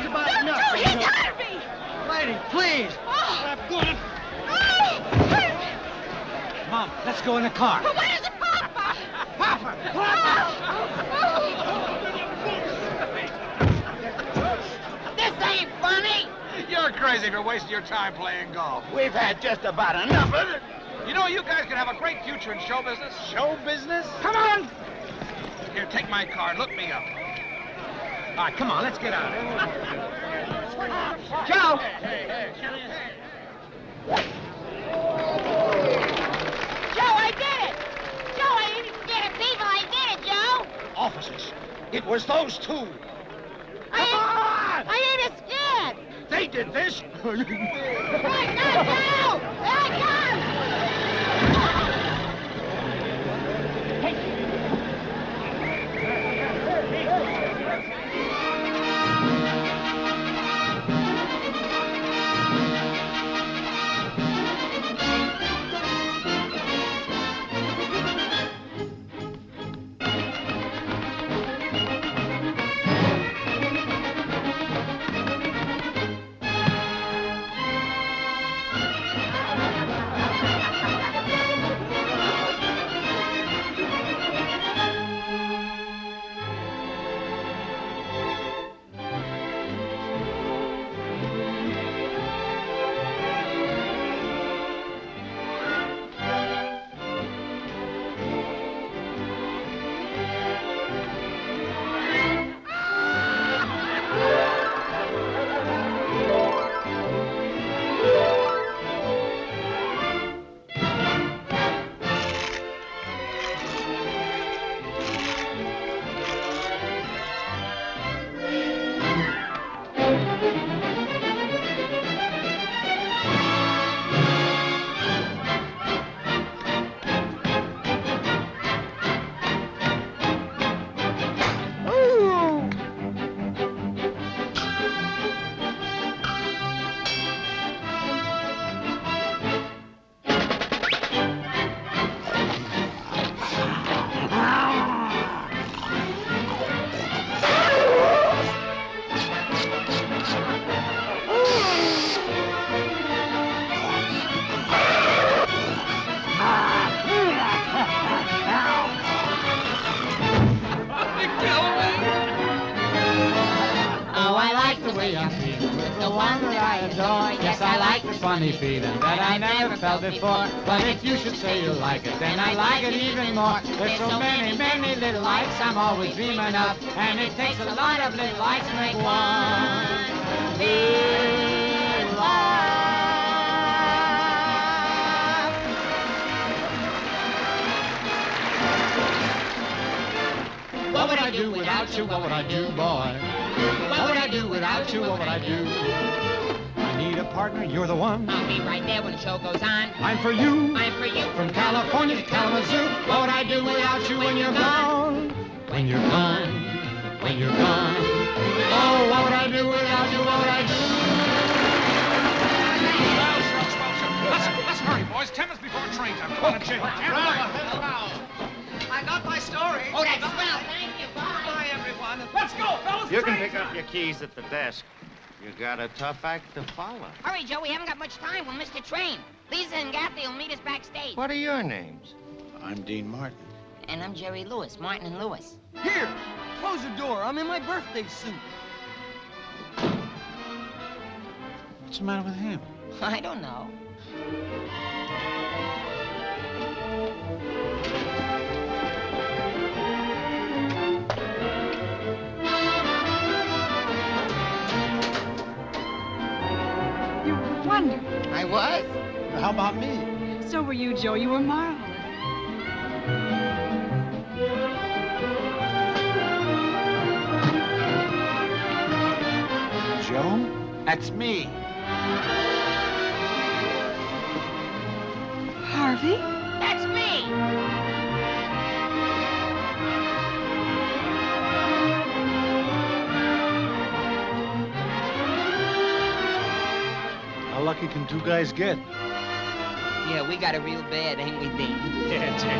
about enough. Don't hit Harvey! Lady, please. Oh. Good. Oh. Mom, let's go in the car. But where's the Papa? Papa! This ain't funny. You're crazy for wasting your time playing golf. We've had just about enough of it. You know, you guys could have a great future in show business. Show business? Come on! Here, take my card. Look me up. All right, come on, let's get out. Joe! Joe, I did it! Joe, I ain't scared of people. I did it, Joe! Officers, it was those two. I ain't scared! They did this. My God, Joe! My God! way I'm feeling with the one that I adore. Yes, I like the funny feeling that I never felt before. But if you should say you like it, then I like it even more. There's so many, many little likes I'm always dreaming of, and it takes a lot of little likes to make one big love. What would I do without you? What would I do, boy? What would I do without you? What would I do? I need a partner, you're the one. I'll be right there when the show goes on. I'm for you. I'm for you. From California to Kalamazoo. What would I do without you when you're gone? When you're gone. When you're gone. Oh, what would I do without you? What would I do? Let's hurry, boys. 10 minutes before train time. Come on, Jim. I got my story. Oh, that's well. Thank you. Bye, everyone. Let's go, fellas. You can pick up your keys at the desk. You got a tough act to follow. Hurry, Joe. We haven't got much time. We'll miss the train. Lisa and Kathy will meet us backstage. What are your names? I'm Dean Martin. And I'm Jerry Lewis. Martin and Lewis. Here, close the door. I'm in my birthday suit. What's the matter with him? I don't know. Wonderful. I was? How about me? So were you, Joe. You were marvelous. Joe? That's me. Harvey? That's me. How lucky can two guys get? Yeah, we got it real bad, ain't we, Dean? Yeah, Jim.